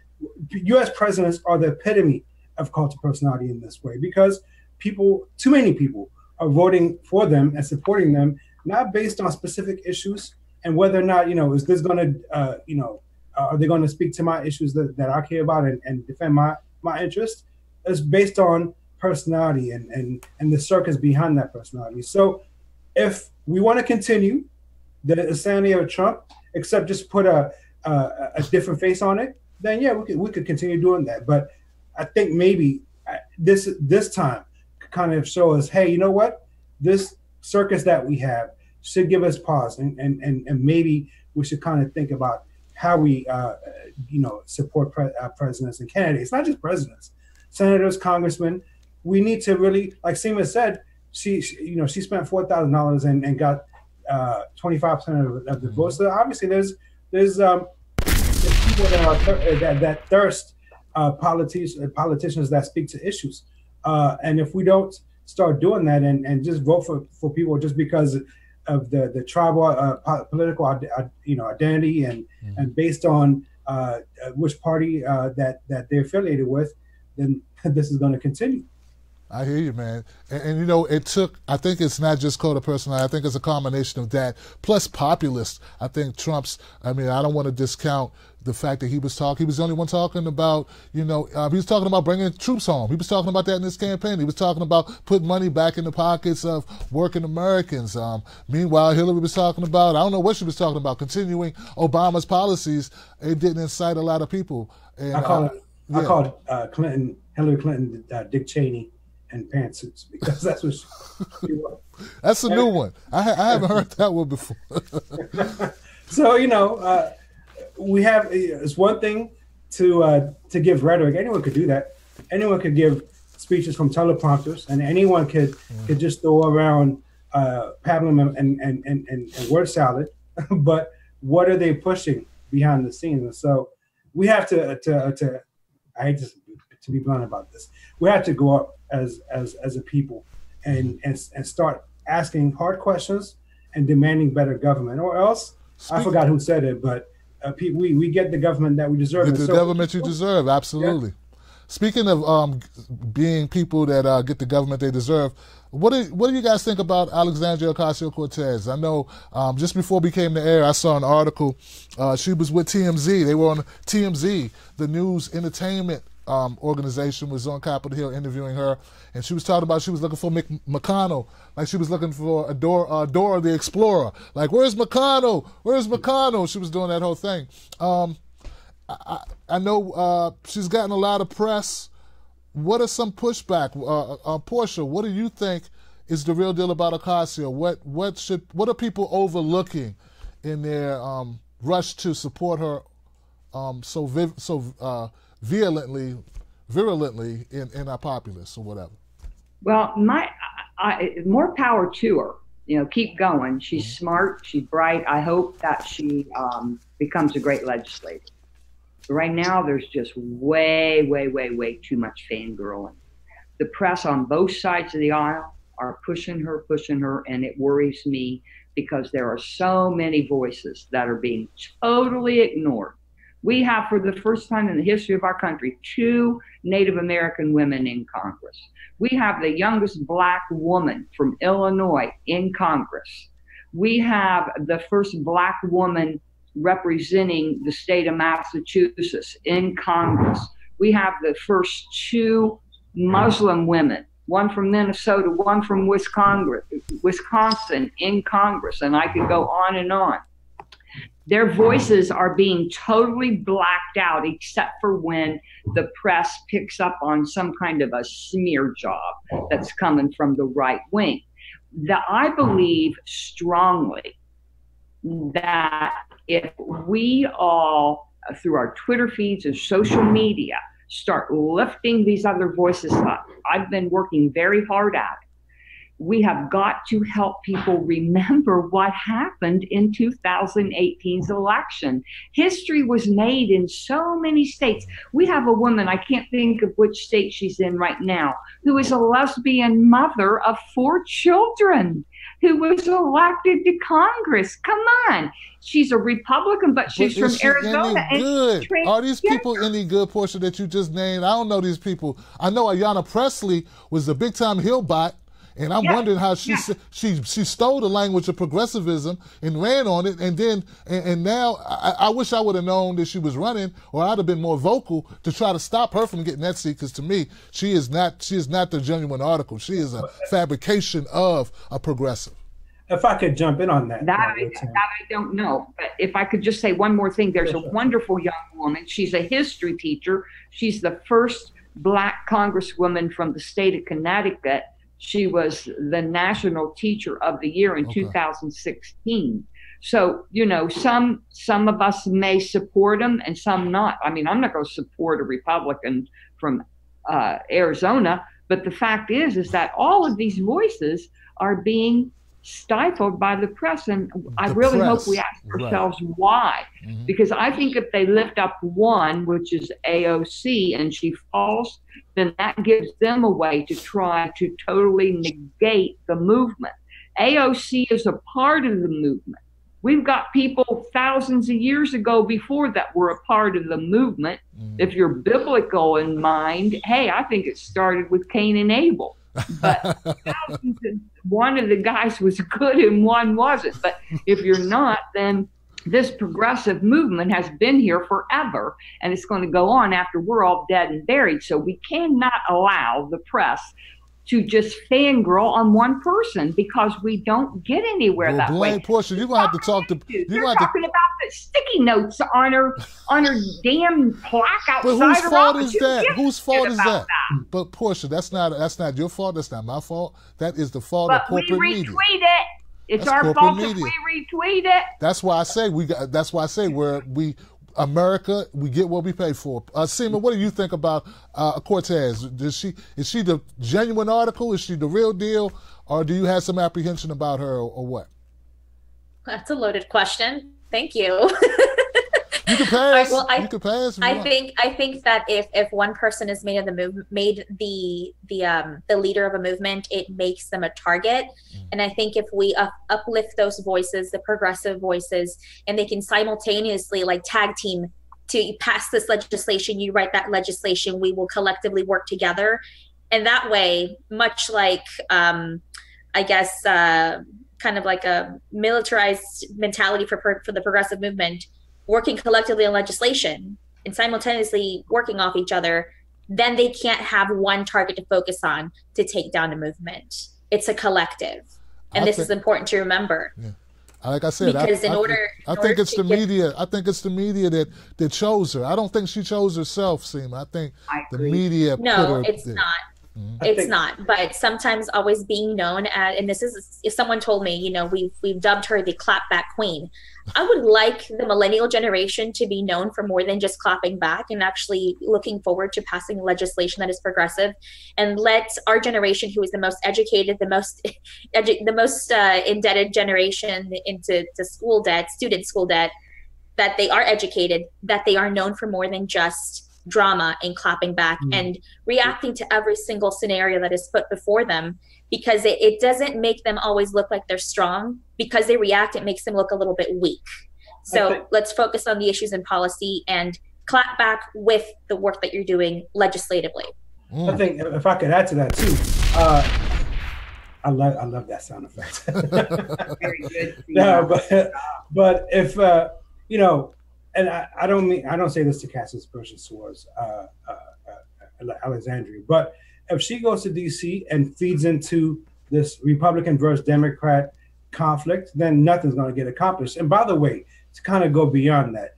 U.S. presidents are the epitome of cult of personality in this way, because too many people are voting for them and supporting them, not based on specific issues and whether or not, is this going to, are they going to speak to my issues that I care about and defend my interests? It's based on personality and the circus behind that personality. So if we want to continue the insanity of Trump, except just put a different face on it, then yeah, we could continue doing that. But I think maybe this time could kind of show us, hey, you know what? This circus that we have should give us pause, and maybe we should kind of think about how we support presidents and candidates, not just presidents, senators, congressmen. We need to really, like Sema said, she spent $4,000 and got 25% of the votes. So obviously, there's people that thirst politicians that speak to issues. And if we don't start doing that and just vote for people just because of the tribal political identity and based on which party that they're affiliated with, then this is going to continue. I hear you, man. And I think it's not just code of personality. I think it's a combination of that, plus populist. I think I don't want to discount the fact that he was the only one talking about, he was talking about bringing troops home. He was talking about that in his campaign. He was talking about putting money back in the pockets of working Americans. Meanwhile, Hillary was talking about, I don't know what she was talking about, continuing Obama's policies. It didn't incite a lot of people. And, I called Hillary Clinton, Dick Cheney, and pantsuits, because that's what she was. That's a new one. I haven't heard that one before. So it's one thing to give rhetoric. Anyone could do that. Anyone could give speeches from teleprompters, and anyone could just throw around pablum and word salad. But what are they pushing behind the scenes? And so we have to I hate to be blunt about this. We have to go up as a people and start asking hard questions and demanding better government, or else I forgot who said it, but we get the government that we deserve. Get the government you deserve, absolutely. Yeah. Speaking of being people that get the government they deserve, what do you guys think about Alexandria Ocasio-Cortez? I know just before we came to air, I saw an article. She was with TMZ. They were on TMZ, the news entertainment organization, was on Capitol Hill interviewing her, and she was talking about she was looking for McConnell, like she was looking for Dora the Explorer. Like, where's McConnell? Where's McConnell? She was doing that whole thing. I know she's gotten a lot of press. What are some pushback? Portia, what do you think is the real deal about Ocasio? What are people overlooking in their rush to support her so virulently in our populace or whatever? Well, more power to her. Keep going. She's smart. She's bright. I hope that she becomes a great legislator. But right now, there's just way too much fangirling. The press on both sides of the aisle are pushing her, and it worries me because there are so many voices that are being totally ignored. We have, for the first time in the history of our country, 2 Native American women in Congress. We have the youngest Black woman from Illinois in Congress. We have the first Black woman representing the state of Massachusetts in Congress. We have the first two Muslim women, one from Minnesota, one from Wisconsin in Congress, and I could go on and on. Their voices are being totally blacked out, except for when the press picks up on some kind of a smear job that's coming from the right wing. I believe strongly that if we all, through our Twitter feeds and social media, start lifting these other voices up, I've been working very hard at it. We have got to help people remember what happened in 2018's election. History was made in so many states. We have a woman, I can't think of which state she's in right now, who is a lesbian mother of 4 children, who was elected to Congress. Come on. She's a Republican, but she's from Arizona. Good. Are these people any good, Portia, that you just named? I don't know these people. I know Ayanna Pressley was a big-time Hillbot. And I'm wondering how she stole the language of progressivism and ran on it, and then and now I wish I would have known that she was running, or I'd have been more vocal to try to stop her from getting that seat. Because to me, she is not the genuine article. She is a fabrication of a progressive. If I could jump in on that. That I don't know. But if I could just say one more thing, there's a wonderful young woman. She's a history teacher. She's the first Black Congresswoman from the state of Connecticut. She was the National Teacher of the Year in 2016. So, you know, some of us may support them and some not. I mean, I'm not going to support a Republican from Arizona, but the fact is that all of these voices are being stifled by the press, and I really hope we ask ourselves why. Because I think if they lift up one, which is AOC, and she falls, then that gives them a way to try to totally negate the movement. AOC is a part of the movement. We've got people thousands of years ago before that were a part of the movement. If you're biblical in mind, hey, I think it started with Cain and Abel. But one of the guys was good and one wasn't. But if you're not, then this progressive movement has been here forever, and it's going to go on after we're all dead and buried. So we cannot allow the press to just fangirl on one person, because we don't get anywhere that way. Portia, you're going to have to talk to... You're talking about the sticky notes on her damn plaque outside. But whose fault is that? Whose fault is that? But Portia, that's not your fault. That's not my fault. That is the fault of corporate media. But we retweet it. It's our fault if we retweet it. That's why I say America, we get what we pay for. Sema, what do you think about Cortez? Is she the genuine article? Is she the real deal? Or do you have some apprehension about her, or what? That's a loaded question. Thank you. You can pass. You can pass. I think that if one person is made the leader of a movement, it makes them a target. And I think if we uplift those voices, the progressive voices, and they can simultaneously like tag team to pass this legislation, you write that legislation, we will collectively work together. And that way, much like I guess kind of like a militarized mentality for the progressive movement, working collectively on legislation and simultaneously working off each other, then they can't have one target to focus on to take down a movement. It's a collective. And this is important to remember. Yeah. Like I said, because I think it's the media. I think it's the media that chose her. I don't think she chose herself, Sema. I think the media put her there. It's not. It's not, but sometimes always being known as, and this is, if someone told me, you know, we've dubbed her the clapback queen. I would like the millennial generation to be known for more than just clapping back, and actually looking forward to passing legislation that is progressive, and let our generation, who is the most educated, the most indebted generation into student school debt, that they are educated, that they are known for more than just drama and clapping back and reacting to every single scenario that is put before them, because it doesn't make them always look like they're strong. Because they react, it makes them look a little bit weak. So let's focus on the issues in policy and clap back with the work that you're doing legislatively. I think if I could add to that too, I love that sound effect. Very good. No, but if you know, and I don't say this to cast aspersions towards Alexandria. But if she goes to D.C. and feeds into this Republican versus Democrat conflict, then nothing's going to get accomplished. And by the way, to kind of go beyond that,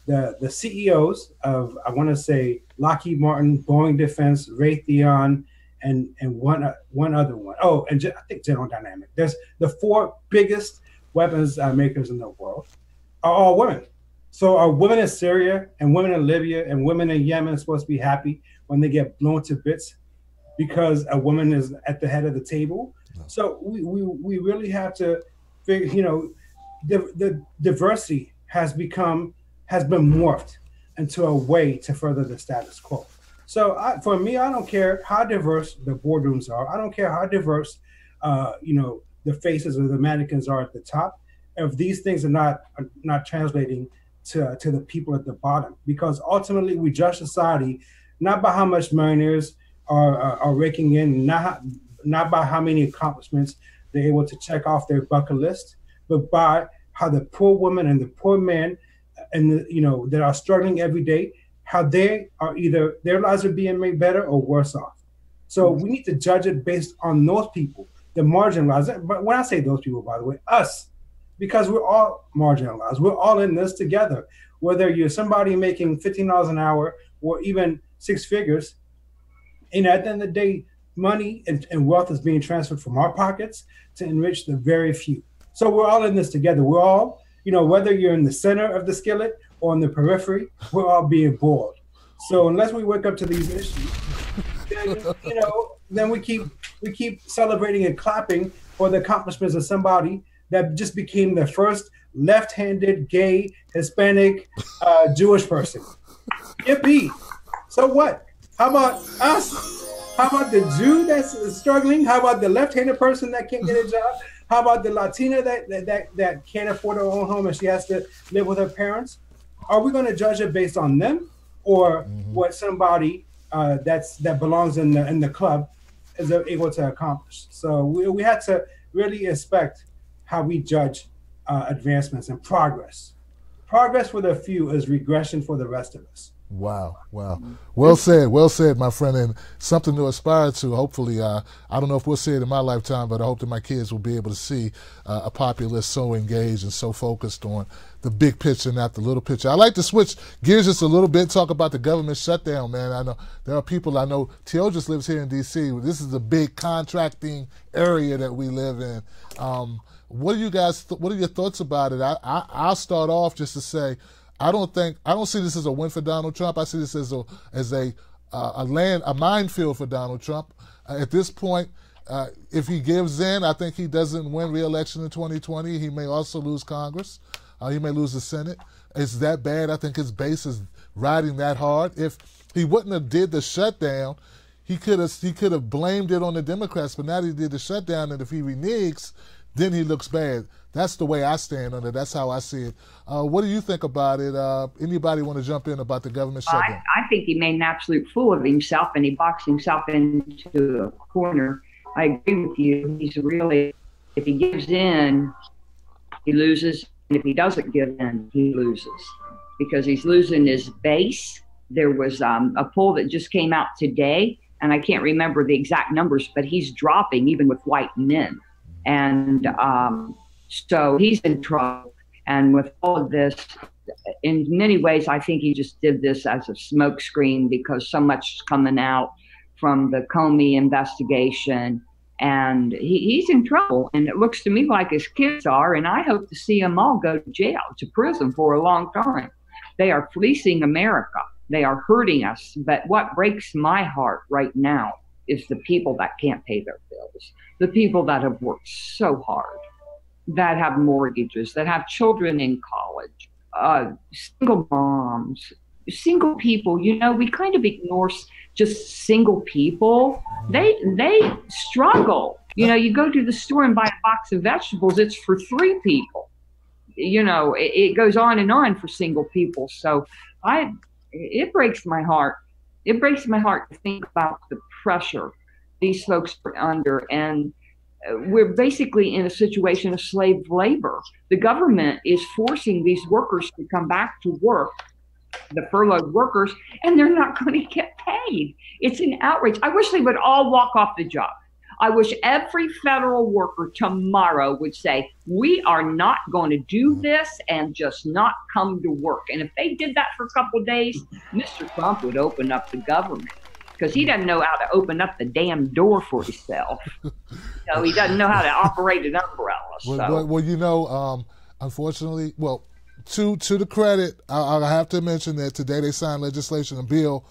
the CEOs of, I want to say, Lockheed Martin, Boeing Defense, Raytheon, and one other one. Oh, and I think General Dynamics. There's the 4 biggest weapons makers in the world are all women. So are women in Syria and women in Libya and women in Yemen supposed to be happy when they get blown to bits because a woman is at the head of the table? No. So we really have to figure, the diversity has been morphed into a way to further the status quo. So for me, I don't care how diverse the boardrooms are. I don't care how diverse, the faces of the mannequins are at the top. If these things are not translating to the people at the bottom, because ultimately we judge society not by how much millionaires are raking in, not by how many accomplishments they're able to check off their bucket list, but by how the poor woman and the poor man and that are struggling every day, how they are either their lives are being made better or worse off. So we need to judge it based on those people, the marginalized. But when I say those people, by the way, us, because we're all marginalized. We're all in this together. Whether you're somebody making $15 an hour or even 6 figures, and at the end of the day, money and wealth is being transferred from our pockets to enrich the very few. So we're all in this together. We're all, whether you're in the center of the skillet or on the periphery, we're all being boiled. So unless we wake up to these issues, then we keep celebrating and clapping for the accomplishments of somebody that just became the first left-handed, gay, Hispanic, Jewish person. Yippee! So what? How about us? How about the Jew that's struggling? How about the left-handed person that can't get a job? How about the Latina that can't afford her own home and she has to live with her parents? Are we going to judge it based on them, or what somebody that belongs in the club is able to accomplish? So we had to really inspect how we judge advancements and progress. Progress for the few is regression for the rest of us. Wow. Well said, my friend, and something to aspire to. Hopefully, I don't know if we'll see it in my lifetime, but I hope that my kids will be able to see a populace so engaged and so focused on the big picture, not the little picture. I like to switch gears just a little bit, talk about the government shutdown, man. I know there are people, I know Teodrose lives here in D.C. This is a big contracting area that we live in. What are your thoughts about it? I'll start off just to say, I don't see this as a win for Donald Trump. I see this as a minefield for Donald Trump. At this point, if he gives in, I think he doesn't win re-election in 2020. He may also lose Congress. He may lose the Senate. It's that bad. I think his base is riding that hard. If he wouldn't have did the shutdown, he could have blamed it on the Democrats. But now that he did the shutdown, and if he reneges, then he looks bad. That's the way I stand on it. That's how I see it. What do you think about it? Anybody want to jump in about the government shutdown? I think he made an absolute fool of himself, and he boxed himself into a corner. I agree with you. He's really, if he gives in, he loses. And if he doesn't give in, he loses, because he's losing his base. There was a poll that just came out today, and I can't remember the exact numbers, but he's dropping even with white men. And so he's in trouble. And with all of this, in many ways, I think he just did this as a smokescreen, because so much is coming out from the Comey investigation, and he's in trouble. And it looks to me like his kids are, and I hope to see them all go to jail, to prison for a long time. They are fleecing America. They are hurting us. But what breaks my heart right now is the people that can't pay their bills, the people that have worked so hard, that have mortgages, that have children in college, single moms, single people. We kind of ignore just single people. They struggle. You go to the store and buy a box of vegetables, it's for 3 people. It goes on and on for single people. So it breaks my heart. It breaks my heart to think about the pressure these folks are under. And we're basically in a situation of slave labor. The government is forcing these workers to come back to work the furloughed workers, and they're not going to get paid. It's an outrage. I wish they would all walk off the job. I wish every federal worker tomorrow would say, we are not going to do this, and just not come to work. And if they did that for a couple of days, Mr. Trump would open up the government, because he doesn't know how to open up the damn door for himself. So he doesn't know how to operate an umbrella. Well, you know, unfortunately, well, to the credit, I have to mention that today they signed legislation, a bill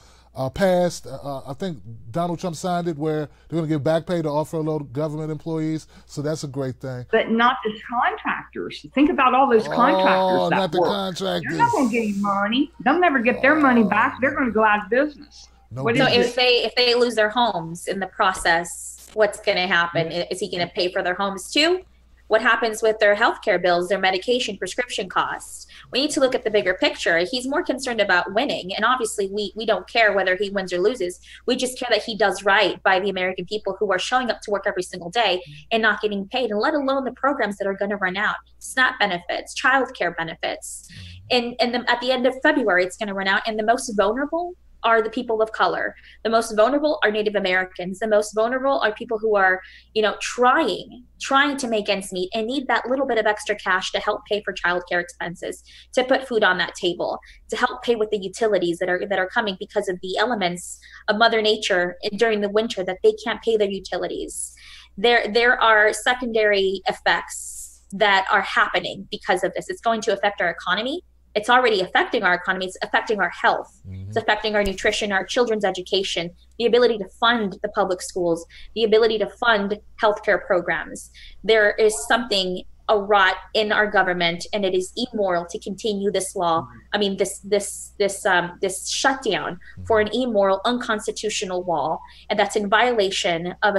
passed. I think Donald Trump signed it, where they're going to give back pay to all furloughed government employees. So that's a great thing. But not the contractors. Think about all those contractors that not the work. Contractors. They're not going to get any money. They'll never get their money back. They're going to go out of business. No, so if they lose their homes in the process, what's going to happen? Is he going to pay for their homes too? What happens with their healthcare bills, their medication, prescription costs? We need to look at the bigger picture. He's more concerned about winning. And obviously, we don't care whether he wins or loses. We just care that he does right by the American people who are showing up to work every single day and not getting paid, and let alone the programs that are going to run out. SNAP benefits, childcare benefits. And at the end of February, it's going to run out. And the most vulnerable are the people of color. The most vulnerable are Native Americans. The most vulnerable are people who are, trying to make ends meet and need that little bit of extra cash to help pay for childcare expenses, to put food on that table, to help pay with the utilities that are coming because of the elements of Mother Nature during the winter that they can't pay their utilities. There are secondary effects that are happening because of this. It's going to affect our economy. It's already affecting our economy. It's affecting our health. Mm-hmm. It's affecting our nutrition, our children's education, the ability to fund the public schools, the ability to fund healthcare programs. There is something awry in our government, and it is immoral to continue this law. I mean, this shutdown for an immoral, unconstitutional law, and that's in violation of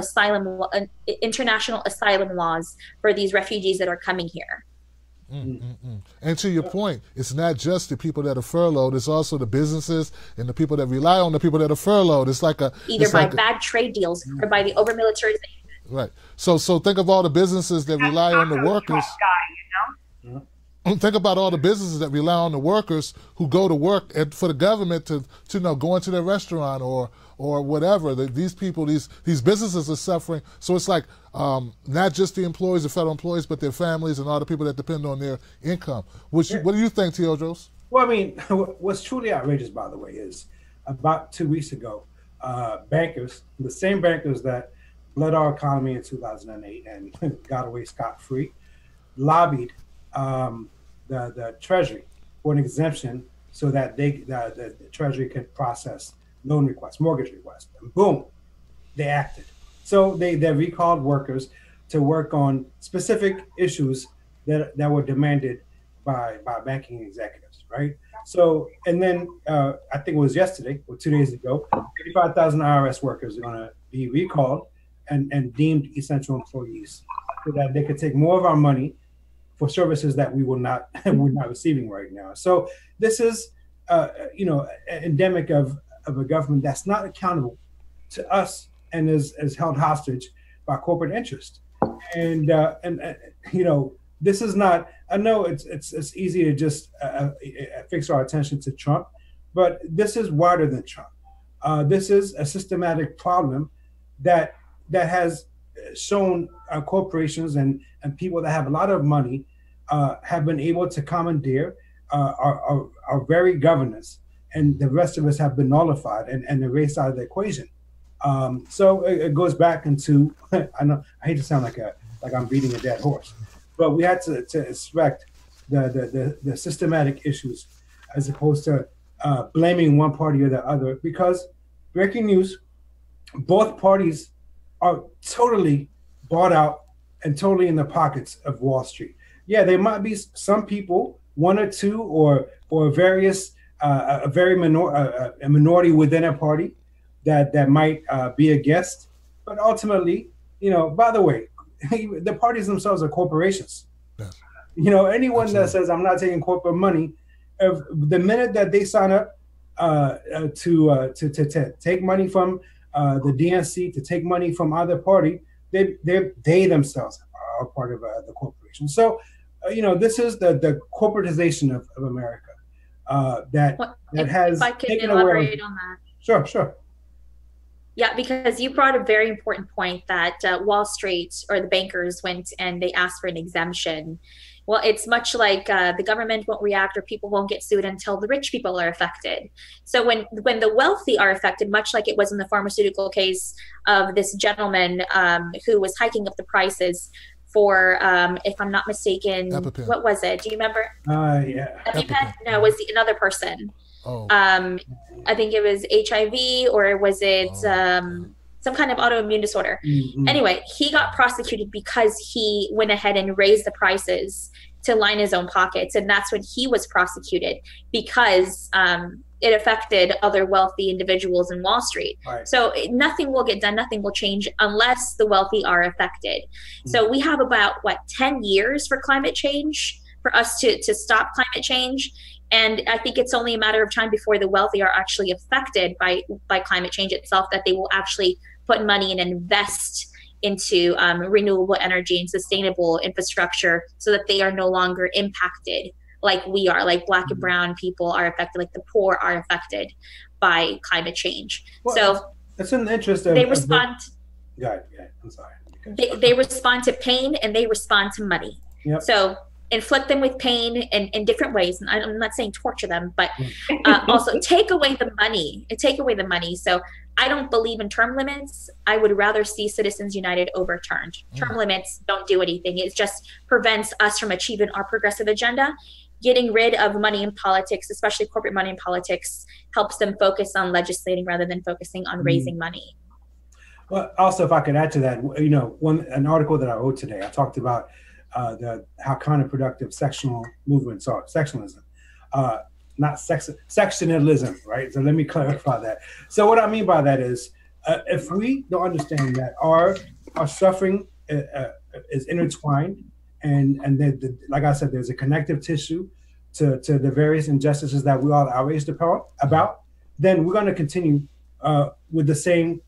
international asylum laws for these refugees that are coming here. And to your point, it's not just the people that are furloughed, it's also the businesses and the people that rely on the people that are furloughed. It's like either by bad trade deals or by the over-militarization. Right. So think of all the businesses that rely on the workers. Think about all the businesses that rely on the workers who go to work for the government to go into their restaurant or whatever. These people, these businesses are suffering. So it's like not just the employees, the federal employees, but their families and all the people that depend on their income. What do you think, Teodrose? Well, I mean, what's truly outrageous, by the way, is about 2 weeks ago, bankers, the same bankers that led our economy in 2008 and got away scot-free, lobbied the Treasury for an exemption so that the Treasury could process loan requests, mortgage requests. And boom, they acted. So they recalled workers to work on specific issues that were demanded by banking executives, right? So, and then I think it was yesterday or 2 days ago, 35,000 IRS workers are going to be recalled and deemed essential employees so that they could take more of our money for services that we're not receiving right now. So this is, endemic of a government that's not accountable to us and is held hostage by corporate interest. And this is not. I know it's easy to just fix our attention to Trump, but this is wider than Trump. This is a systematic problem that has shown corporations and people that have a lot of money have been able to commandeer our very governance, and the rest of us have been nullified and erased out of the equation. So it goes back into I hate to sound like I'm beating a dead horse, but we had to expect the systematic issues as opposed to blaming one party or the other, because breaking news, both parties are totally bought out and totally in the pockets of Wall Street. Yeah, there might be some people, one or two or various a minority within a party that might be a guest, but ultimately, by the way, the parties themselves are corporations. Yes. Anyone Absolutely. That says I'm not taking corporate money, the minute that they sign up to take money from the DNC, to take money from either party, they themselves are part of the corporation. So, this is the corporatization of America. that has if I could taken elaborate on that. Sure. Yeah, because you brought a very important point that Wall Street or the bankers went and they asked for an exemption. Well, it's much like the government won't react or people won't get sued until the rich people are affected. So when the wealthy are affected, much like it was in the pharmaceutical case of this gentleman who was hiking up the prices for, if I'm not mistaken, EpiPen. What was it? Do you remember? Yeah. EpiPen? No, it was another person. Oh. I think it was HIV or was it some kind of autoimmune disorder. Mm-hmm. Anyway, he got prosecuted because he went ahead and raised the prices to line his own pockets. And that's when he was prosecuted because it affected other wealthy individuals in Wall Street. Right. So nothing will get done, nothing will change unless the wealthy are affected. Mm-hmm. So we have about, 10 years for climate change, for us to stop climate change. And I think it's only a matter of time before the wealthy are actually affected by climate change itself, that they will actually put money and invest into renewable energy and sustainable infrastructure so that they are no longer impacted like we are, like Black and brown people are affected, like the poor are affected by climate change. Well, so it's in the interest of... They respond... Yeah, I'm sorry. They respond to pain and they respond to money. Yep. So inflict them with pain in different ways. And I'm not saying torture them, but also take away the money. So I don't believe in term limits. I would rather see Citizens United overturned. Term limits don't do anything. It just prevents us from achieving our progressive agenda. Getting rid of money in politics, especially corporate money in politics, helps them focus on legislating rather than focusing on raising money. Well, also, if I could add to that, an article that I wrote today, I talked about how counterproductive sectional movements are, sectionalism, not sectionalism, right? So let me clarify that. So what I mean by that is, if we don't understand that our suffering is intertwined, and like I said, there's a connective tissue to the various injustices that we all are outraged about, then we're going to continue with the same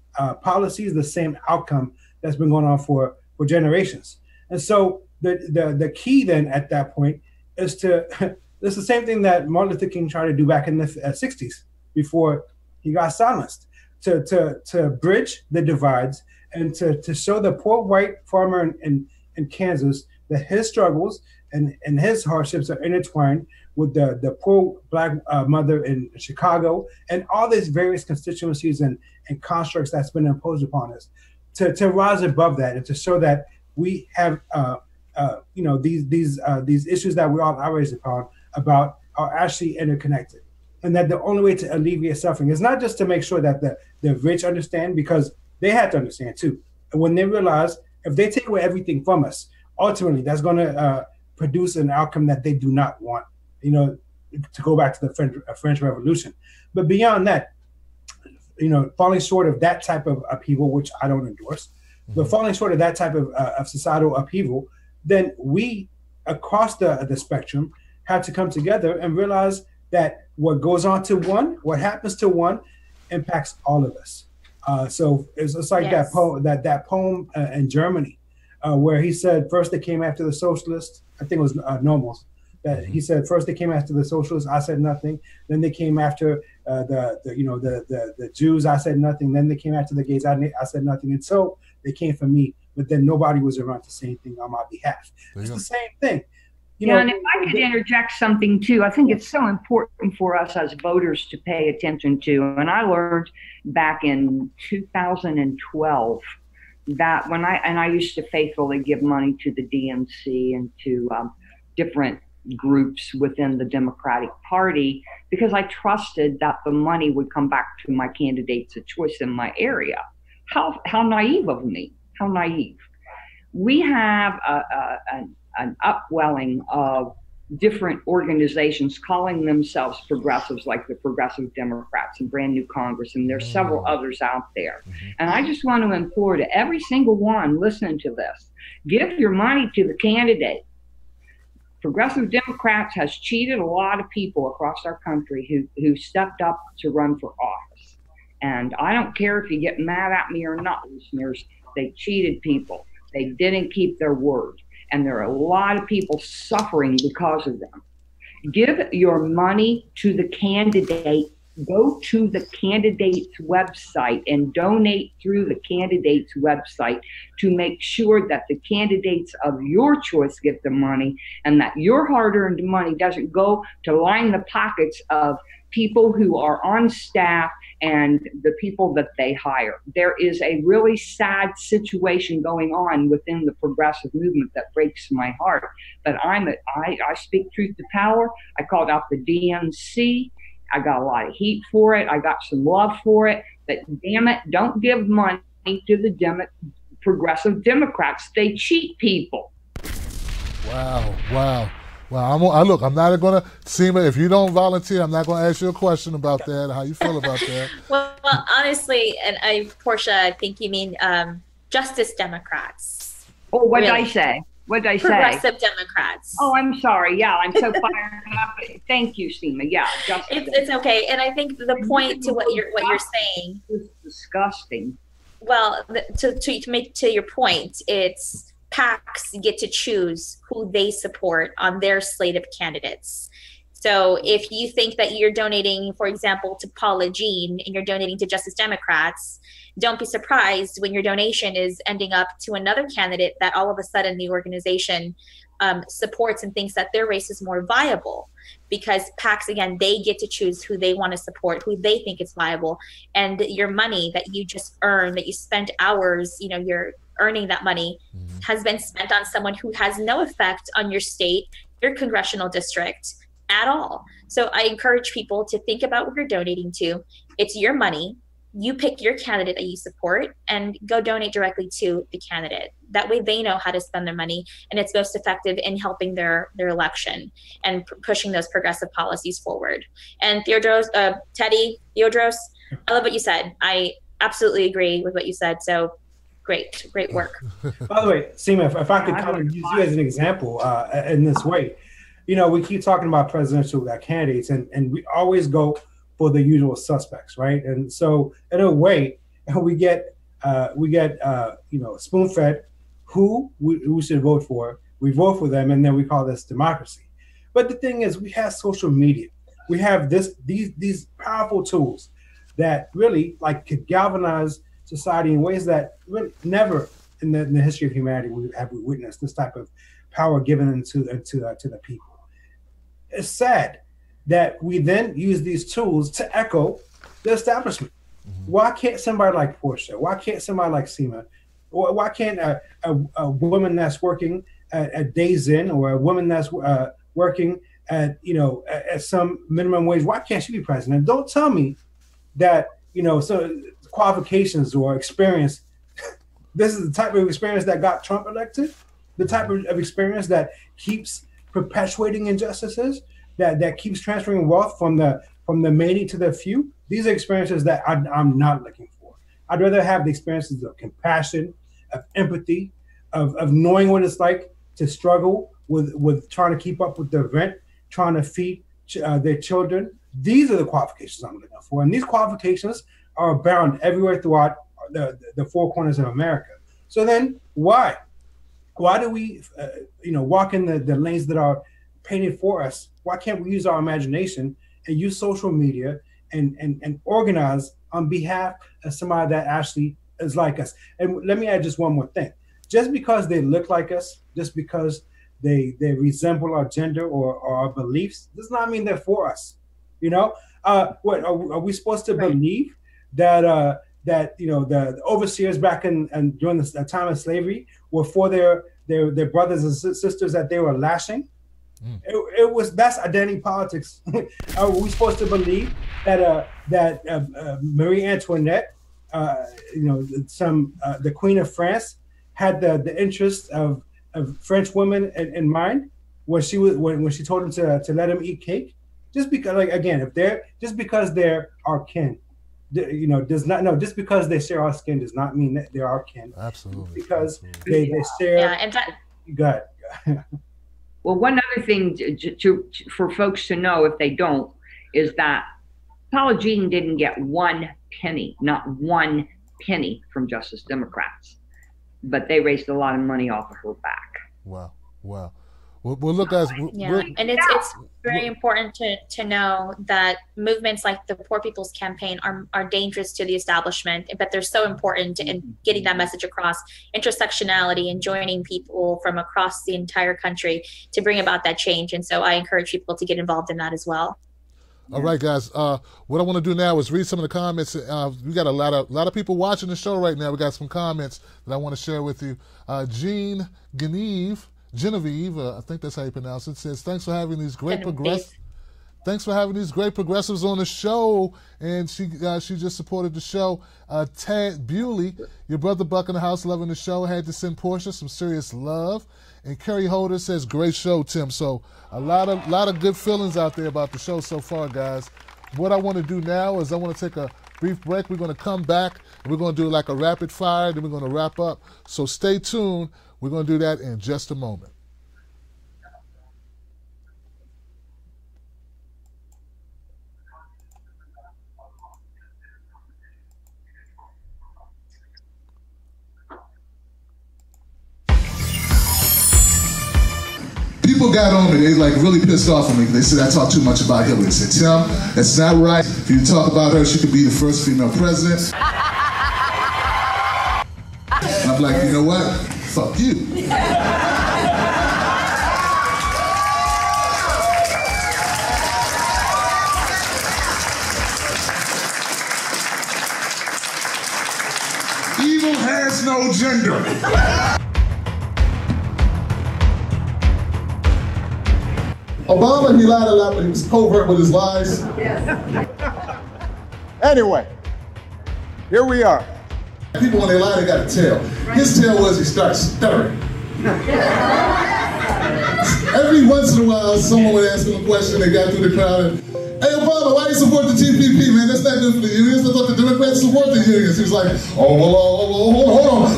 policies, the same outcome that's been going on for generations. And so the key then at that point is it's the same thing that Martin Luther King tried to do back in the 60s before he got silenced, to bridge the divides and to show the poor white farmer in Kansas that his struggles and his hardships are intertwined with the poor Black mother in Chicago and all these various constituencies and constructs that's been imposed upon us, to rise above that and to show that we have these issues that we're all outraged about are actually interconnected, and that the only way to alleviate suffering is not just to make sure that the rich understand, because they have to understand too. And when they realize if they take away everything from us, ultimately that's going to produce an outcome that they do not want, to go back to the French Revolution. But beyond that, falling short of that type of upheaval, which I don't endorse, but falling short of that type of societal upheaval, then we across the spectrum have to come together and realize that what goes on to one, what happens to one, impacts all of us. So it's like that poem in Germany, where he said first they came after the socialists. I think it was Normals. That he said first they came after the socialists. I said nothing. Then they came after the Jews. I said nothing. Then they came after the gays. I said nothing. And so they came for me, but then nobody was around to say anything on my behalf. It's the same thing. And if I could interject something too, I think it's so important for us as voters to pay attention to. And I learned back in 2012 that I used to faithfully give money to the DNC and to different groups within the Democratic Party because I trusted that the money would come back to my candidates of choice in my area. How naive of me! How naive! We have an upwelling of different organizations calling themselves progressives, like the Progressive Democrats and Brand New Congress, and there's several others out there. And I just want to implore to every single one listening to this, give your money to the candidate. Progressive Democrats has cheated a lot of people across our country who stepped up to run for office. And I don't care if you get mad at me or not, listeners, they cheated people. They didn't keep their word. And there are a lot of people suffering because of them. Give your money to the candidate. Go to the candidate's website and donate through the candidate's website to make sure that the candidates of your choice get the money, and that your hard-earned money doesn't go to line the pockets of people who are on staff and the people that they hire. There is a really sad situation going on within the progressive movement that breaks my heart. But I speak truth to power. I called out the DNC. I got a lot of heat for it. I got some love for it. But damn it, don't give money to the progressive Democrats. They cheat people. Wow. Look, I'm not going to, Sema, if you don't volunteer, I'm not going to ask you a question about that, how you feel about that. Well, honestly, and Portia, I think you mean Justice Democrats. Oh, what did I say? What did I say? Progressive Democrats. Oh, I'm sorry. Yeah, I'm so fired up. Thank you, Sema. Yeah, it's okay. And I think the point to what you're saying is disgusting. Well, to your point, it's PACs get to choose who they support on their slate of candidates. So if you think that you're donating, for example, to Paula Jean and you're donating to Justice Democrats, don't be surprised when your donation is ending up to another candidate that all of a sudden the organization supports and thinks that their race is more viable. Because PACs, again, they get to choose who they want to support, who they think is viable. And your money that you just earned, that you spent hours, you're earning that money, has been spent on someone who has no effect on your state, your congressional district at all. So I encourage people to think about what you're donating to. It's your money. You pick your candidate that you support and go donate directly to the candidate. That way they know how to spend their money, and it's most effective in helping their election and pushing those progressive policies forward. And Teodrose, Teodrose, I love what you said. I absolutely agree with what you said. So great work. By the way, Sema, if I could kind of use you as an example in this way, we keep talking about presidential candidates, and we always go for the usual suspects, right? And so in a way, we get spoon-fed who we should vote for. We vote for them, and then we call this democracy. But the thing is, we have social media. We have these powerful tools that really could galvanize society in ways that really never in the history of humanity have we witnessed this type of power given to the people. It's sad that we then use these tools to echo the establishment. Mm-hmm. Why can't somebody like Portia? Why can't somebody like Sema? Why can't a woman that's working at Days Inn, or a woman that's working at some minimum wage, why can't she be president? Don't tell me that so qualifications or experience. This is the type of experience that got Trump elected. The type of experience that keeps perpetuating injustices. That keeps transferring wealth from the many to the few. These are experiences that I'm not looking for. I'd rather have the experiences of compassion, of empathy, of knowing what it's like to struggle with trying to keep up with the rent, trying to feed their children. These are the qualifications I'm looking for, and these qualifications are abound everywhere throughout the four corners of America. So then, why do we walk in the lanes that are painted for us? Why can't we use our imagination and use social media and organize on behalf of somebody that actually is like us? And let me add just one more thing. Just because they look like us, just because they resemble our gender or our beliefs, does not mean they're for us. What are we supposed to believe that the overseers back in during the time of slavery were for their brothers and sisters that they were lashing? That's identity politics. Are we supposed to believe that Marie Antoinette, the Queen of France, had the interest of French women in mind when she told them to let them eat cake? Just because, just because they're our kin, just because they share our skin does not mean that they're our kin. Absolutely. Because they share. Yeah, and that. Go ahead. Well, one other thing for folks to know, if they don't, is that Paula Jean didn't get one penny, not one penny from Justice Democrats, but they raised a lot of money off of her back. Wow. Well, look, guys. And it's very important to know that movements like the Poor People's Campaign are dangerous to the establishment, but they're so important in getting that message across, intersectionality and joining people from across the entire country to bring about that change. And so I encourage people to get involved in that as well. All right, guys. What I want to do now is read some of the comments. We got a lot of people watching the show right now. We got some comments that I want to share with you. Genevieve, I think that's how you pronounce it, says, thanks for having these great progressives on the show. And she just supported the show. Tad Bewley, your brother Buck in the house, loving the show. Had to send Portia some serious love. And Kerry Holder says, great show, Tim. So a lot of good feelings out there about the show so far, guys. What I want to do now is I want to take a brief break. We're going to come back and we're going to do like a rapid fire. Then we're going to wrap up. So stay tuned. We're going to do that in just a moment. People got on me. They like really pissed off at me. They said I talk too much about Hillary. They said, Tim, that's not right. If you talk about her, she could be the first female president. And I'm like, you know what? Fuck you. Evil has no gender. Obama, he lied a lot, but he was covert with his lies. Anyway, here we are. People, when they lie, they got a tell. His tell was he starts stuttering. Every once in a while, someone would ask him a question, they got through the crowd, and, hey, Obama, why do you support the TPP, man? That's not good for the unions. I thought the Democrats support the unions. He was like, hold on.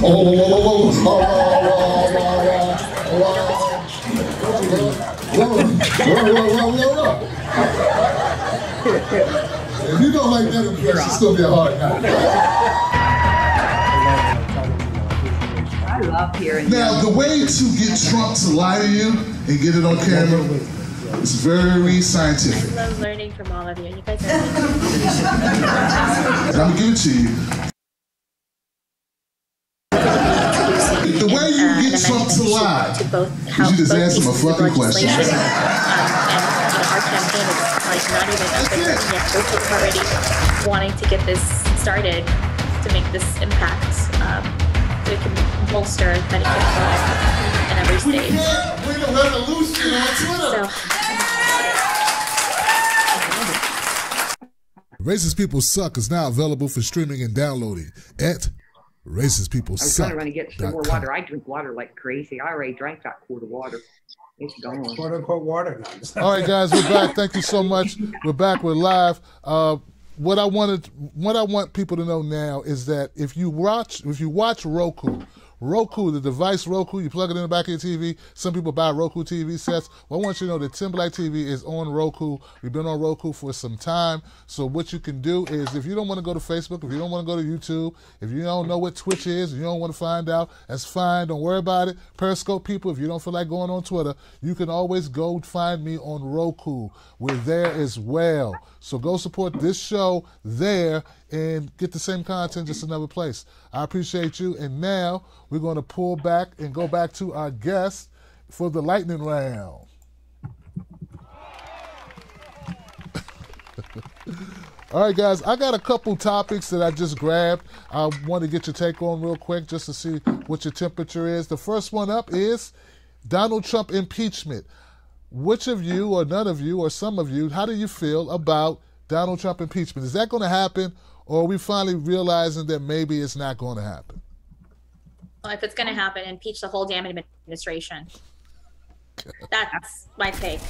If you don't like that impression, it's going to be a hard night. I love hearing Now, the way to get Trump to lie to you and get it on camera is very scientific. I love learning from all of you. You guys are I'm going to give it to you. The way you get Trump to lie is you just ask him a fucking question. And our campaign is like not even up there yet. We're already wanting to get this started to make this impact so it can bolster Medicare in every state. We can't bring a revolution on Twitter. Racist People Suck is now available for streaming and downloading at Racist People Suck. I'm trying to run to get some more water. I drink water like crazy. I already drank that quart of water. It's gone. Quote unquote water. All right, guys, we're back. Thank you so much. We're back. We're live. What I want people to know now is that if you watch Roku, the device Roku, you plug it in the back of your TV. Some people buy Roku TV sets. Well, I want you to know that Tim Black TV is on Roku. We've been on Roku for some time. So what you can do is, if you don't want to go to Facebook, if you don't want to go to YouTube, if you don't know what Twitch is, if you don't want to find out, that's fine. Don't worry about it. Periscope people, if you don't feel like going on Twitter, you can always go find me on Roku. We're there as well. So go support this show there and get the same content just another place. I appreciate you. And now we're going to pull back and go back to our guest for the lightning round. All right, guys, I got a couple topics that I just grabbed. I want to get your take on real quick just to see what your temperature is. The first one up is Donald Trump impeachment. Which of you, or none of you, or some of you, how do you feel about Donald Trump impeachment? Is that going to happen, or are we finally realizing that maybe it's not going to happen? Well, if it's going to happen, impeach the whole damn administration. That's my take.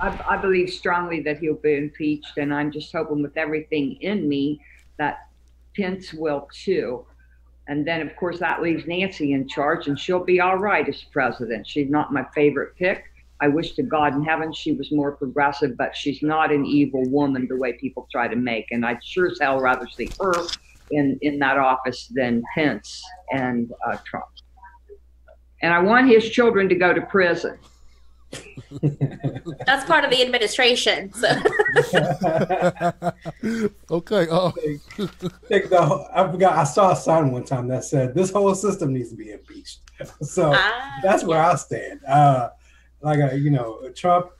I believe strongly that he'll be impeached, and I'm just hoping with everything in me that Pence will too. And then, of course, that leaves Nancy in charge, and she'll be all right as president. She's not my favorite pick. I wish to God in heaven she was more progressive, but she's not an evil woman the way people try to make. And I'd sure as hell rather see her in that office than Pence and Trump. And I want his children to go to prison. That's part of the administration. So. Okay. I forgot. I saw a sign one time that said this whole system needs to be impeached. So that's where I stand. Trump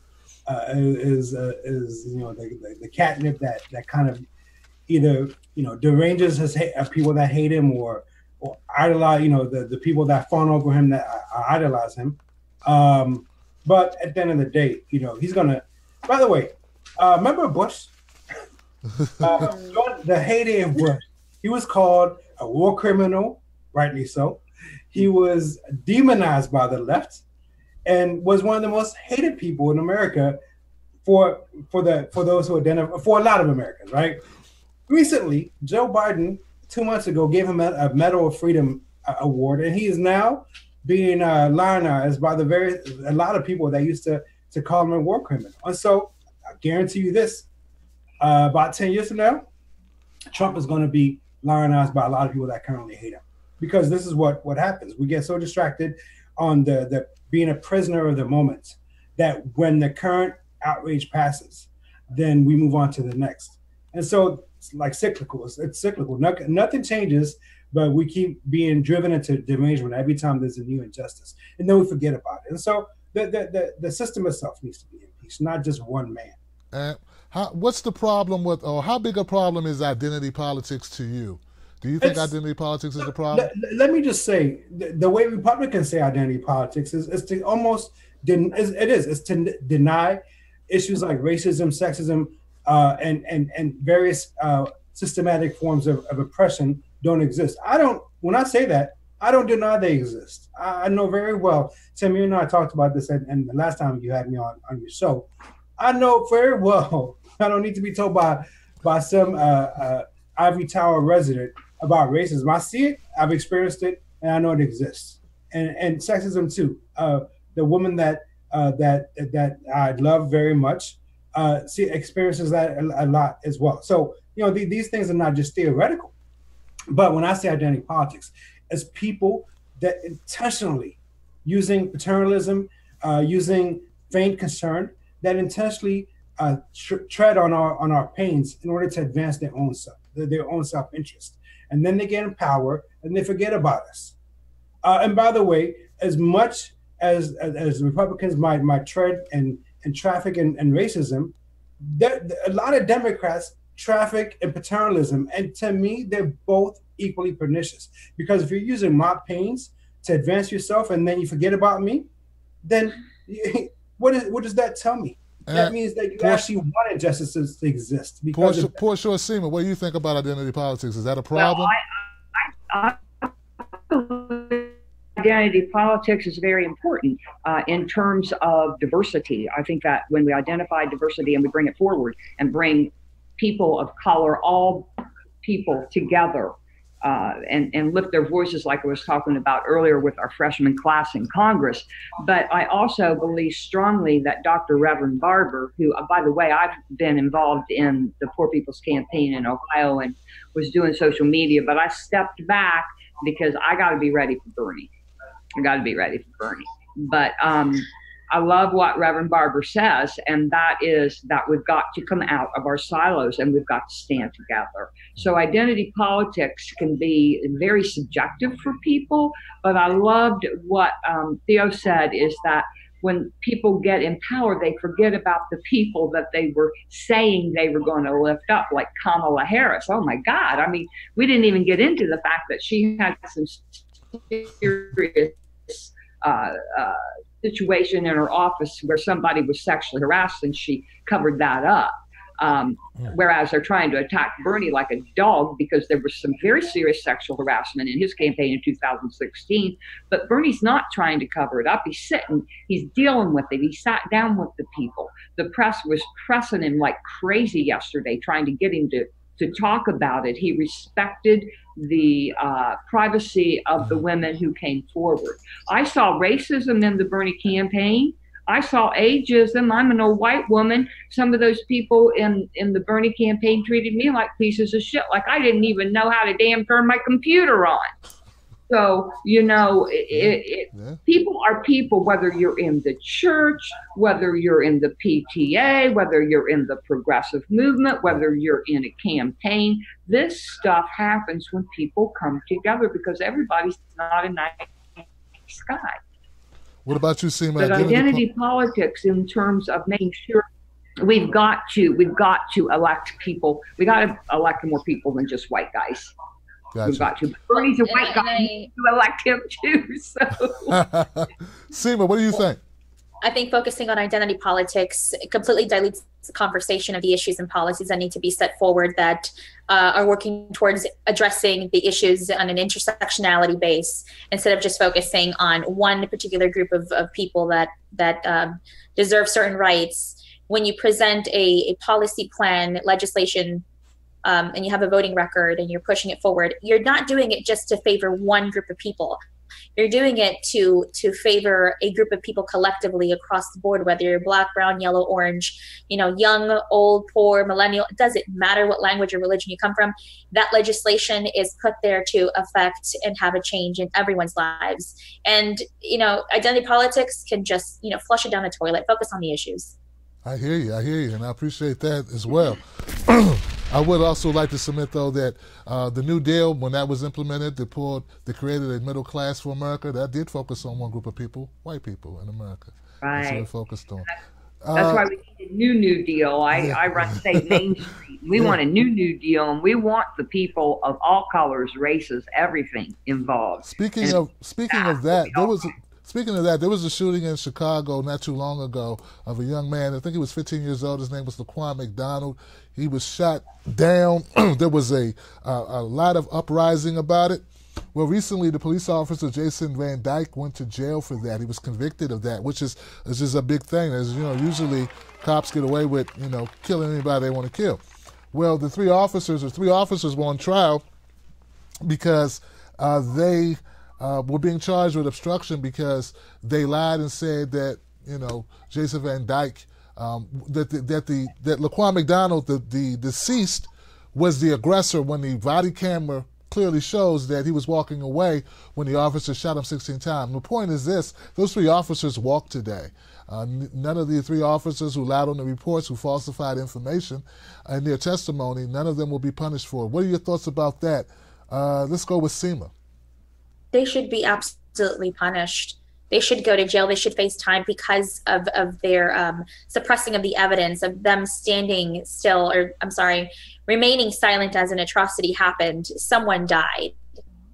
is the catnip that kind of either deranges people that hate him or idolize the people that fawn over him that idolize him. But at the end of the day, he's gonna. By the way, remember Bush? The heyday of Bush, he was called a war criminal, rightly so. He was demonized by the left, and was one of the most hated people in America for those who identify for a lot of Americans. Right? Recently, Joe Biden 2 months ago gave him a Medal of Freedom award, and he is now being lionized by a lot of people that used to call him a war criminal. And so I guarantee you this, about 10 years from now, Trump is going to be lionized by a lot of people that currently hate him. Because this is what happens. We get so distracted on the being a prisoner of the moment that when the current outrage passes, then we move on to the next. And so it's like cyclical. It's cyclical. Nothing changes, but we keep being driven into derangement every time there's a new injustice, and then we forget about it. And so the system itself needs to be impeached, not just one man. What's the problem with, or how big a problem is identity politics to you? Do you think identity politics is a problem? Let me just say, the way Republicans say identity politics is to almost it's to deny issues like racism, sexism, and various systematic forms of oppression don't exist. When I say that, I don't deny they exist. I know very well, Tim, you and I talked about this and the last time you had me on your show. I know very well, I don't need to be told by some Ivory Tower resident about racism. I see it, I've experienced it, and I know it exists. And sexism too. The woman that I love very much experiences that a lot as well. So, these things are not just theoretical. But when I say identity politics, it's people that intentionally using paternalism, using feigned concern, that intentionally tread on our pains in order to advance their own self-interest. And then they get in power and they forget about us. And by the way, as much as Republicans might tread and traffic and racism, a lot of Democrats traffic and paternalism. And to me, they're both equally pernicious. Because if you're using my pains to advance yourself and then you forget about me, then what does that tell me? That means that you actually want injustices to exist. Portia Sema, what do you think about identity politics? Is that a problem? Well, I identity politics is very important in terms of diversity. I think that when we identify diversity and we bring it forward and bring people of color, all people together, and lift their voices like I was talking about earlier with our freshman class in Congress. But I also believe strongly that Dr. Reverend Barber, who, by the way, I've been involved in the Poor People's Campaign in Ohio and was doing social media, but I stepped back because I got to be ready for Bernie. But I love what Reverend Barber says, and that is that we've got to come out of our silos and we've got to stand together. So identity politics can be very subjective for people, but I loved what Theo said is that when people get in power, they forget about the people that they were saying they were going to lift up, like Kamala Harris. Oh my God. I mean, we didn't even get into the fact that she had some serious situation in her office where somebody was sexually harassed and she covered that up. Whereas they're trying to attack Bernie like a dog because there was some very serious sexual harassment in his campaign in 2016. But Bernie's not trying to cover it up. He's sitting, he's dealing with it. He sat down with the people. The press was pressing him like crazy yesterday, trying to get him to talk about it. He respected the privacy of the women who came forward. I saw racism in the Bernie campaign. I saw ageism. I'm an old white woman. Some of those people in the Bernie campaign treated me like pieces of shit, like I didn't even know how to damn turn my computer on. So, people are people, whether you're in the church, whether you're in the PTA, whether you're in the progressive movement, whether you're in a campaign. This stuff happens when people come together because everybody's not a nice guy. What about you, Sema? But identity politics, in terms of making sure we've got to elect people. We got to elect more people than just white guys. Gotcha. We've got to. Bernie's a white guy. To elect him too. So, Sema, what do you think? I think focusing on identity politics completely dilutes the conversation of the issues and policies that need to be set forward that are working towards addressing the issues on an intersectionality base, instead of just focusing on one particular group of people that deserve certain rights. When you present a policy plan, legislation, and you have a voting record and you're pushing it forward, you're not doing it just to favor one group of people. You're doing it to favor a group of people collectively across the board, whether you're black, brown, yellow, orange, young, old, poor, millennial. It doesn't matter what language or religion you come from. That legislation is put there to affect and have a change in everyone's lives. And, identity politics can just, flush it down the toilet, focus on the issues. I hear you, and I appreciate that as well. I would also like to submit, though, that the New Deal, when that was implemented, they created a middle class for America. That did focus on one group of people, white people in America. Right. That's what it focused on. That's why we need a New Deal. I run State Main Street. We want a New Deal, and we want the people of all colors, races, everything involved. Speaking of that, there was a shooting in Chicago not too long ago of a young man. I think he was 15 years old. His name was Laquan McDonald. He was shot down. There was a lot of uprising about it. Well, recently the police officer Jason Van Dyke went to jail for that. He was convicted of that, which is just a big thing. As usually cops get away with killing anybody they want to kill. Well, the three officers were on trial because they were being charged with obstruction because they lied and said that Jason Van Dyke that Laquan McDonald, the deceased, was the aggressor when the body camera clearly shows that he was walking away when the officer shot him 16 times. The point is this: those three officers walked today. None of the three officers who lied on the reports, who falsified information in their testimony, none of them will be punished for it. What are your thoughts about that? Let's go with Sema. They should be absolutely punished. They should go to jail. They should face time because of their suppressing of the evidence, of them standing still, remaining silent as an atrocity happened. Someone died,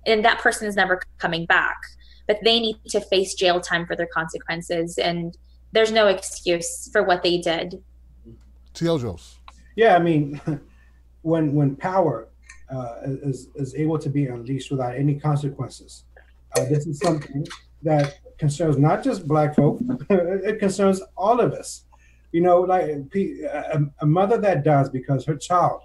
and that person is never coming back. But they need to face jail time for their consequences, and there's no excuse for what they did. Teodrose. Yeah, I mean, when power is able to be unleashed without any consequences, this is something that concerns not just black folk, it concerns all of us. Like a mother that dies because her child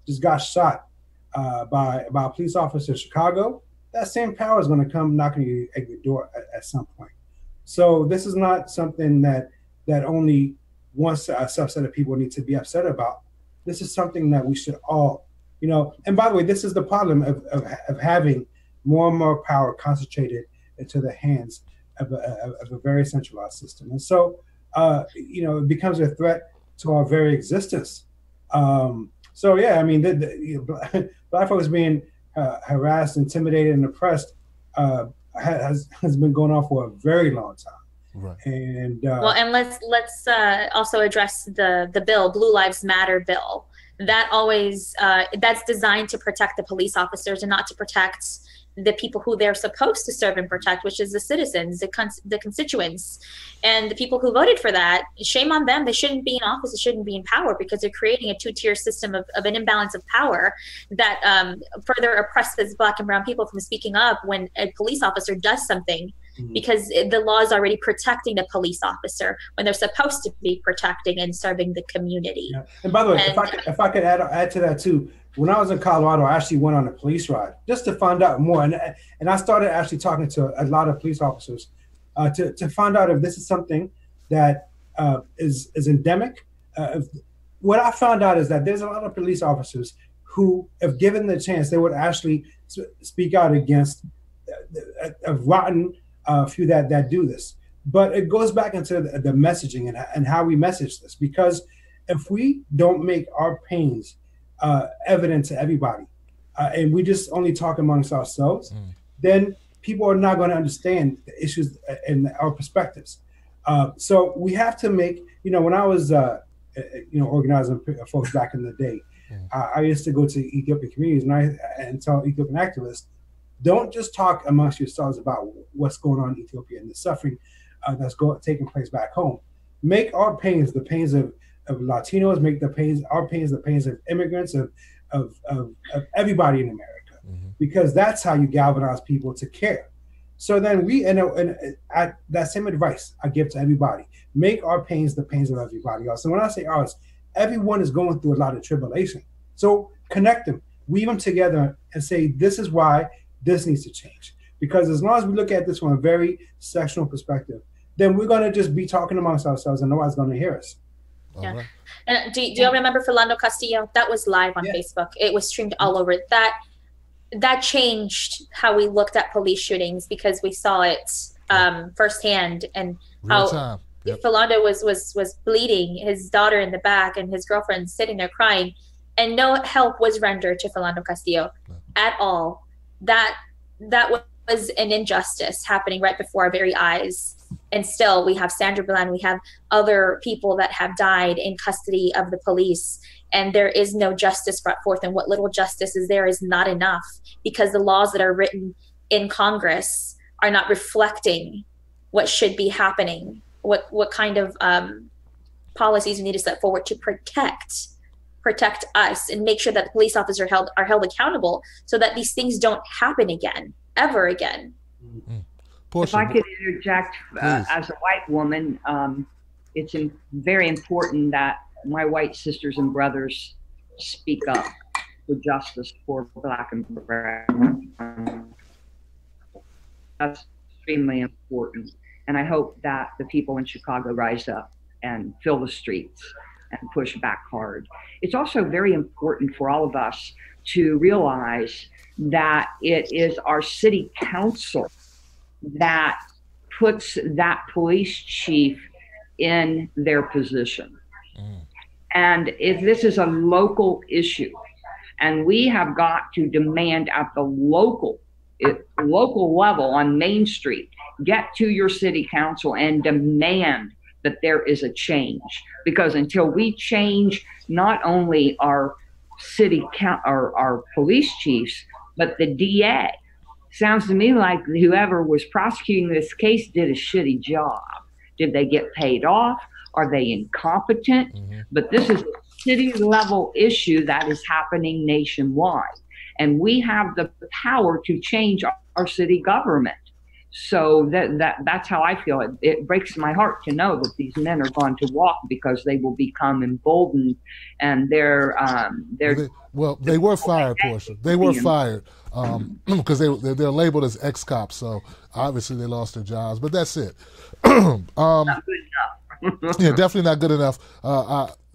just got shot by a police officer in Chicago, that same power is going to come knocking at your door at some point. So this is not something that only one subset of people need to be upset about. This is something that we should all, and by the way, this is the problem of having more and more power concentrated into the hands of a very centralized system. And so, it becomes a threat to our very existence. So, yeah, I mean, black folks being harassed, intimidated, and oppressed has been going on for a very long time. Right. And let's also address the bill, Blue Lives Matter bill. That always that's designed to protect the police officers and not to protect the people who they're supposed to serve and protect, which is the citizens, the constituents, and the people who voted for that. Shame on them. They shouldn't be in office. They shouldn't be in power because they're creating a two-tier system of an imbalance of power that further oppresses black and brown people from speaking up when a police officer does something, because the law is already protecting the police officer when they're supposed to be protecting and serving the community. Yeah. And by the way, if I could add to that too, when I was in Colorado, I actually went on a police ride just to find out more. And I started actually talking to a lot of police officers to find out if this is something that is endemic. What I found out is that there's a lot of police officers who, if given the chance, they would actually speak out against a rotten few that do this. But it goes back into the messaging and how we message this, because if we don't make our pains evident to everybody, and we just only talk amongst ourselves, then people are not going to understand the issues and our perspectives. So we have to make, when I was, organizing folks back in the day, I used to go to Ethiopian communities and tell Ethiopian activists, don't just talk amongst yourselves about what's going on in Ethiopia and the suffering that's taking place back home. Make our pains the pains of Latinos, make our pains the pains of immigrants, of everybody in America, because that's how you galvanize people to care. So then that same advice I give to everybody: make our pains the pains of everybody else. And when I say ours, everyone is going through a lot of tribulation. So connect them, weave them together, and say, this is why this needs to change. Because as long as we look at this from a very sectional perspective, then we're going to just be talking amongst ourselves and nobody's going to hear us. Yeah. Right. And do you remember Philando Castillo? That was live on Facebook. It was streamed all over. That changed how we looked at police shootings, because we saw it firsthand, and how Philando was bleeding, his daughter in the back, and his girlfriend sitting there crying, and no help was rendered to Philando Castillo at all. That was an injustice happening right before our very eyes. And still, we have Sandra Bland, we have other people that have died in custody of the police, and there is no justice brought forth. And what little justice is there is not enough, because the laws that are written in Congress are not reflecting what should be happening, what kind of policies we need to set forward to protect us and make sure that the police officers are held accountable, so that these things don't happen again, ever again. Portia, if I could interject, as a white woman, it's very important that my white sisters and brothers speak up for justice for Black and brown. That's extremely important. And I hope that the people in Chicago rise up and fill the streets and push back hard. It's also very important for all of us to realize that it is our city council that puts that police chief in their position. And if this is a local issue, and we have got to demand at the local level on Main Street, get to your city council and demand that there is a change. Because until we change not only our our police chiefs, but the DA, sounds to me like whoever was prosecuting this case did a shitty job. Did they get paid off? Are they incompetent? But this is a city level issue that is happening nationwide. And we have the power to change our city government. So that's how I feel. It breaks my heart to know that these men are going to walk, because they will become emboldened, and they were fired, Portia. They were fired because they're labeled as ex-cops. So obviously they lost their jobs. But that's it. Not good enough. Yeah, definitely not good enough.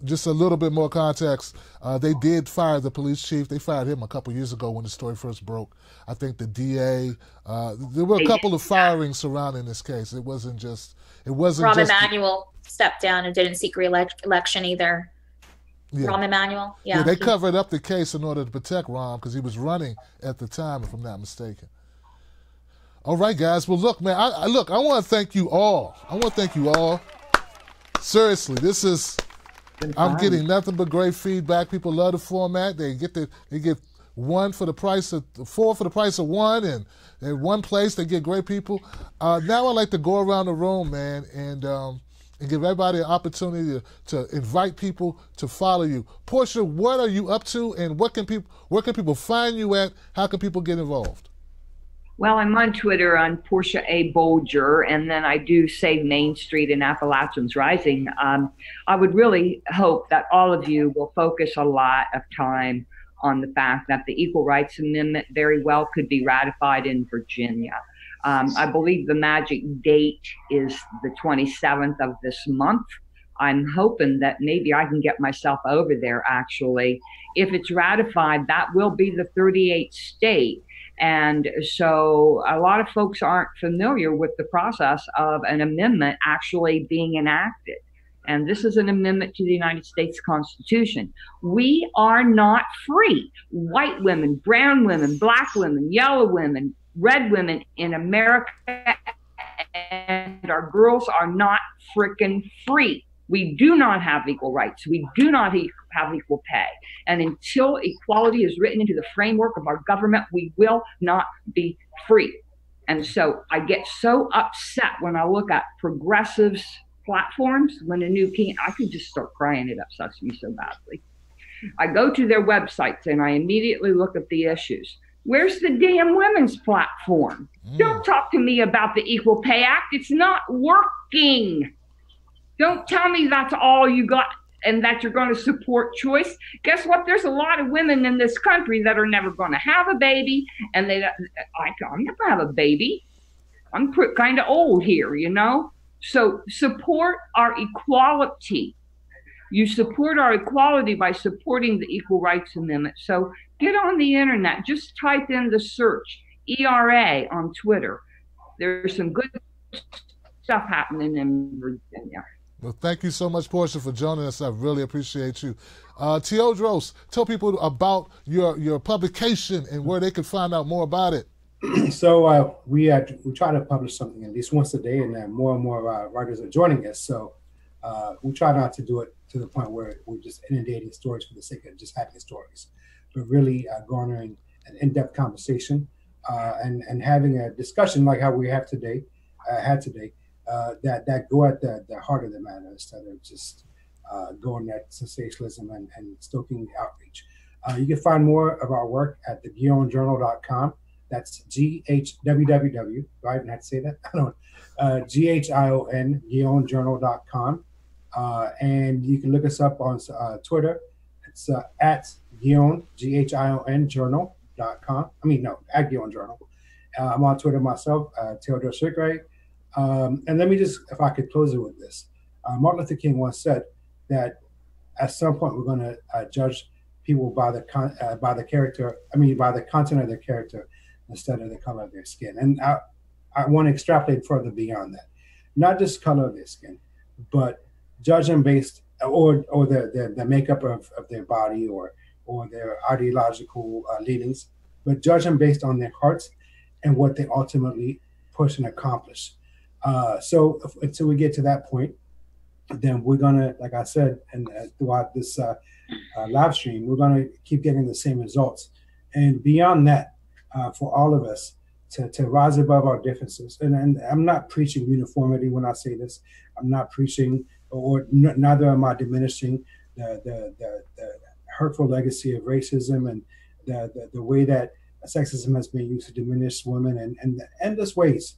Just a little bit more context. They did fire the police chief. They fired him a couple years ago when the story first broke. I think the DA. There were a couple of firings surrounding this case. It wasn't just. Rahm Emanuel stepped down and didn't seek re-election either. Yeah. Rahm Emanuel. Yeah. They covered up the case in order to protect Rahm, because he was running at the time, if I'm not mistaken. All right, guys. Well, look, man. I want to thank you all. Seriously, this is. I'm getting nothing but great feedback. People love the format. They get four for the price of one, and in one place they get great people. Now I like to go around the room, man, and give everybody an opportunity to invite people to follow you. Portia, what are you up to, and where can people find you at? How can people get involved? Well, I'm on Twitter on Portia A. Boulger, and then I do Save Main Street and Appalachians Rising. I would really hope that all of you will focus a lot of time on the fact that the Equal Rights Amendment very well could be ratified in Virginia. I believe the magic date is the 27th of this month. I'm hoping that maybe I can get myself over there, actually. If it's ratified, that will be the 38th state And so a lot of folks aren't familiar with the process of an amendment actually being enacted. And this is an amendment to the United States Constitution. We are not free. White women, brown women, black women, yellow women, red women in America and our girls are not frickin' free. We do not have equal rights. We do not have equal pay. And until equality is written into the framework of our government, we will not be free. And so I get so upset when I look at progressives' platforms when a new king, I could just start crying. It upsets me so badly. I go to their websites and I immediately look at the issues. Where's the damn women's platform? Don't talk to me about the Equal Pay Act. It's not working. Don't tell me that's all you got and that you're going to support choice. Guess what? There's a lot of women in this country that are never going to have a baby. And I'm not going to have a baby. I'm kind of old here, you know? So support our equality. You support our equality by supporting the Equal Rights Amendment. So get on the internet. Just type in the search, ERA on Twitter. There's some good stuff happening in Virginia. Well, thank you so much, Portia, for joining us. I really appreciate you. Teodrose, tell people about your publication and where they can find out more about it. So we try to publish something at least once a day, and more and more writers are joining us. So we try not to do it to the point where we're just inundating stories for the sake of just having stories, but really garnering an in-depth conversation and having a discussion like how we have today, that go at the heart of the matter instead of just going at sensationalism and stoking outreach. You can find more of our work at theguillonjournal.com. That's GHWWW. Do I even have to say that? I don't know. GHION, guillonjournal.com. And you can look us up on Twitter. It's at Guillon, GHION journal.com. At Guillon Journal. I'm on Twitter myself, Teodrose Fikre. And let me just, if I could close it with this. Martin Luther King once said that at some point we're going to judge people by the content of their character instead of the color of their skin. And I want to extrapolate further beyond that. Not just color of their skin, but judge them based or the makeup of their body or their ideological leanings, but judge them based on their hearts and what they ultimately push and accomplish. So until we get to that point, then we're gonna, like I said, and throughout this live stream, we're gonna keep getting the same results. And beyond that, for all of us to rise above our differences. And I'm not preaching uniformity when I say this. I'm not preaching, or neither am I diminishing the hurtful legacy of racism and the way that sexism has been used to diminish women and the endless ways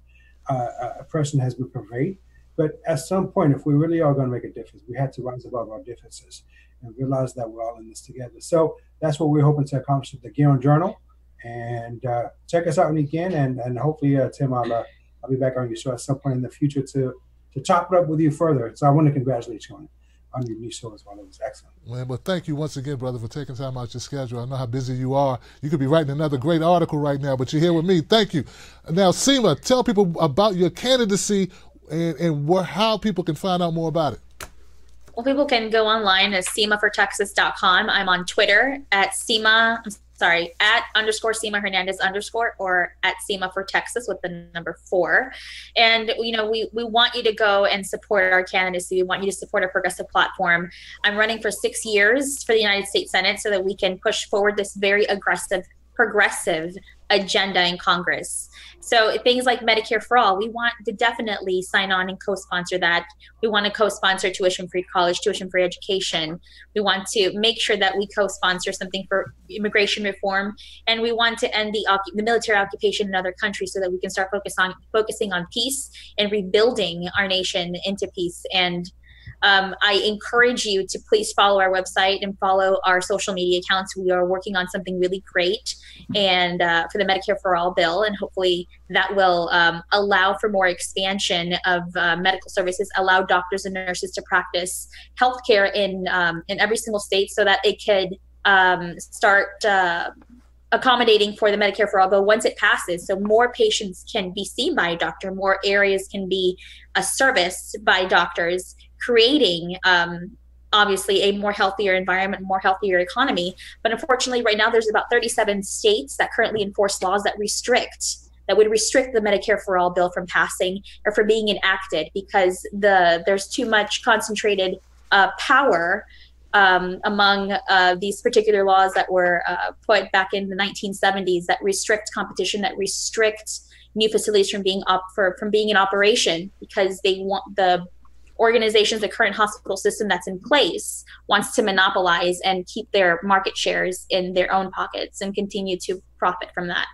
oppression has been pervaded. But at some point, if we really are going to make a difference, we have to rise above our differences and realize that we're all in this together. So that's what we're hoping to accomplish with the Guillon Journal. And check us out when you can. And hopefully, Tim, I'll be back on your show at some point in the future to chop it up with you further. So I want to congratulate you on your new show as well. It was excellent. Well, thank you once again, brother, for taking time out your schedule. I know how busy you are. You could be writing another great article right now, but you're here with me. Thank you. Now, Sema, tell people about your candidacy and how people can find out more about it. Well, people can go online at semafortexas.com. I'm on Twitter at @Sema Hernandez _ or at Sema for Texas with the number 4. And, we want you to go and support our candidacy. We want you to support our progressive platform. I'm running for 6 years for the United States Senate so that we can push forward this very aggressive, progressive agenda in Congress. So things like Medicare for all, we want to definitely sign on and co-sponsor that. We want to co-sponsor tuition-free college, tuition-free education. We want to make sure that we co-sponsor something for immigration reform, and we want to end the military occupation in other countries so that we can start focusing on peace and rebuilding our nation into peace. And I encourage you to please follow our website and follow our social media accounts. We are working on something really great and for the Medicare for All bill, and hopefully that will allow for more expansion of medical services, allow doctors and nurses to practice healthcare in every single state so that it could start accommodating for the Medicare for All bill once it passes, so more patients can be seen by a doctor, more areas can be serviced by doctors, creating obviously a more healthier environment, more healthier economy. But unfortunately, right now there's about 37 states that currently enforce laws that would restrict the Medicare for All bill from passing or from being enacted, because there's too much concentrated power among these particular laws that were put back in the 1970s that restrict competition, that restrict new facilities from being in operation, because they want the organizations, the current hospital system that's in place wants to monopolize and keep their market shares in their own pockets and continue to profit from that.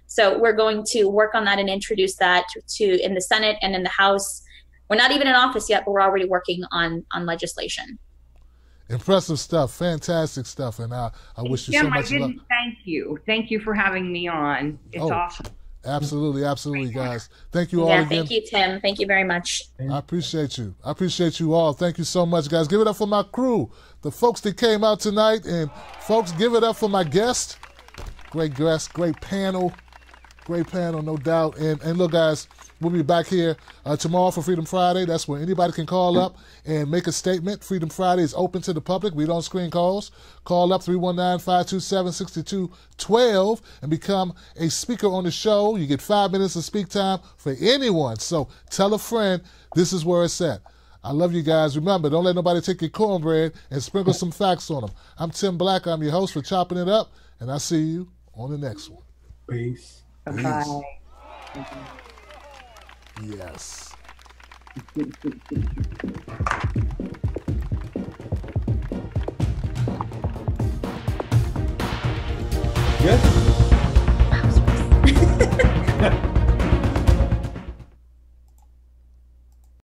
So we're going to work on that and introduce that to in the Senate and in the House. We're not even in office yet, but we're already working on legislation. Impressive stuff, fantastic stuff, and I wish you so much luck. Thank you. Thank you for having me on. It's awesome. Absolutely, guys. Thank you all again. Thank you, Tim. Thank you very much. I appreciate you. I appreciate you all. Thank you so much, guys. Give it up for my crew, the folks that came out tonight, and folks, give it up for my guest. Great guest, great panel, no doubt. And look, guys, we'll be back here tomorrow for Freedom Friday. That's when anybody can call up and make a statement. Freedom Friday is open to the public. We don't screen calls. Call up 319-527-6212 and become a speaker on the show. You get 5 minutes of speak time for anyone. So tell a friend this is where it's at. I love you guys. Remember, don't let nobody take your cornbread, and sprinkle some facts on them. I'm Tim Black. I'm your host for Chopping It Up, and I'll see you on the next one. Peace. Bye. Yes. Good.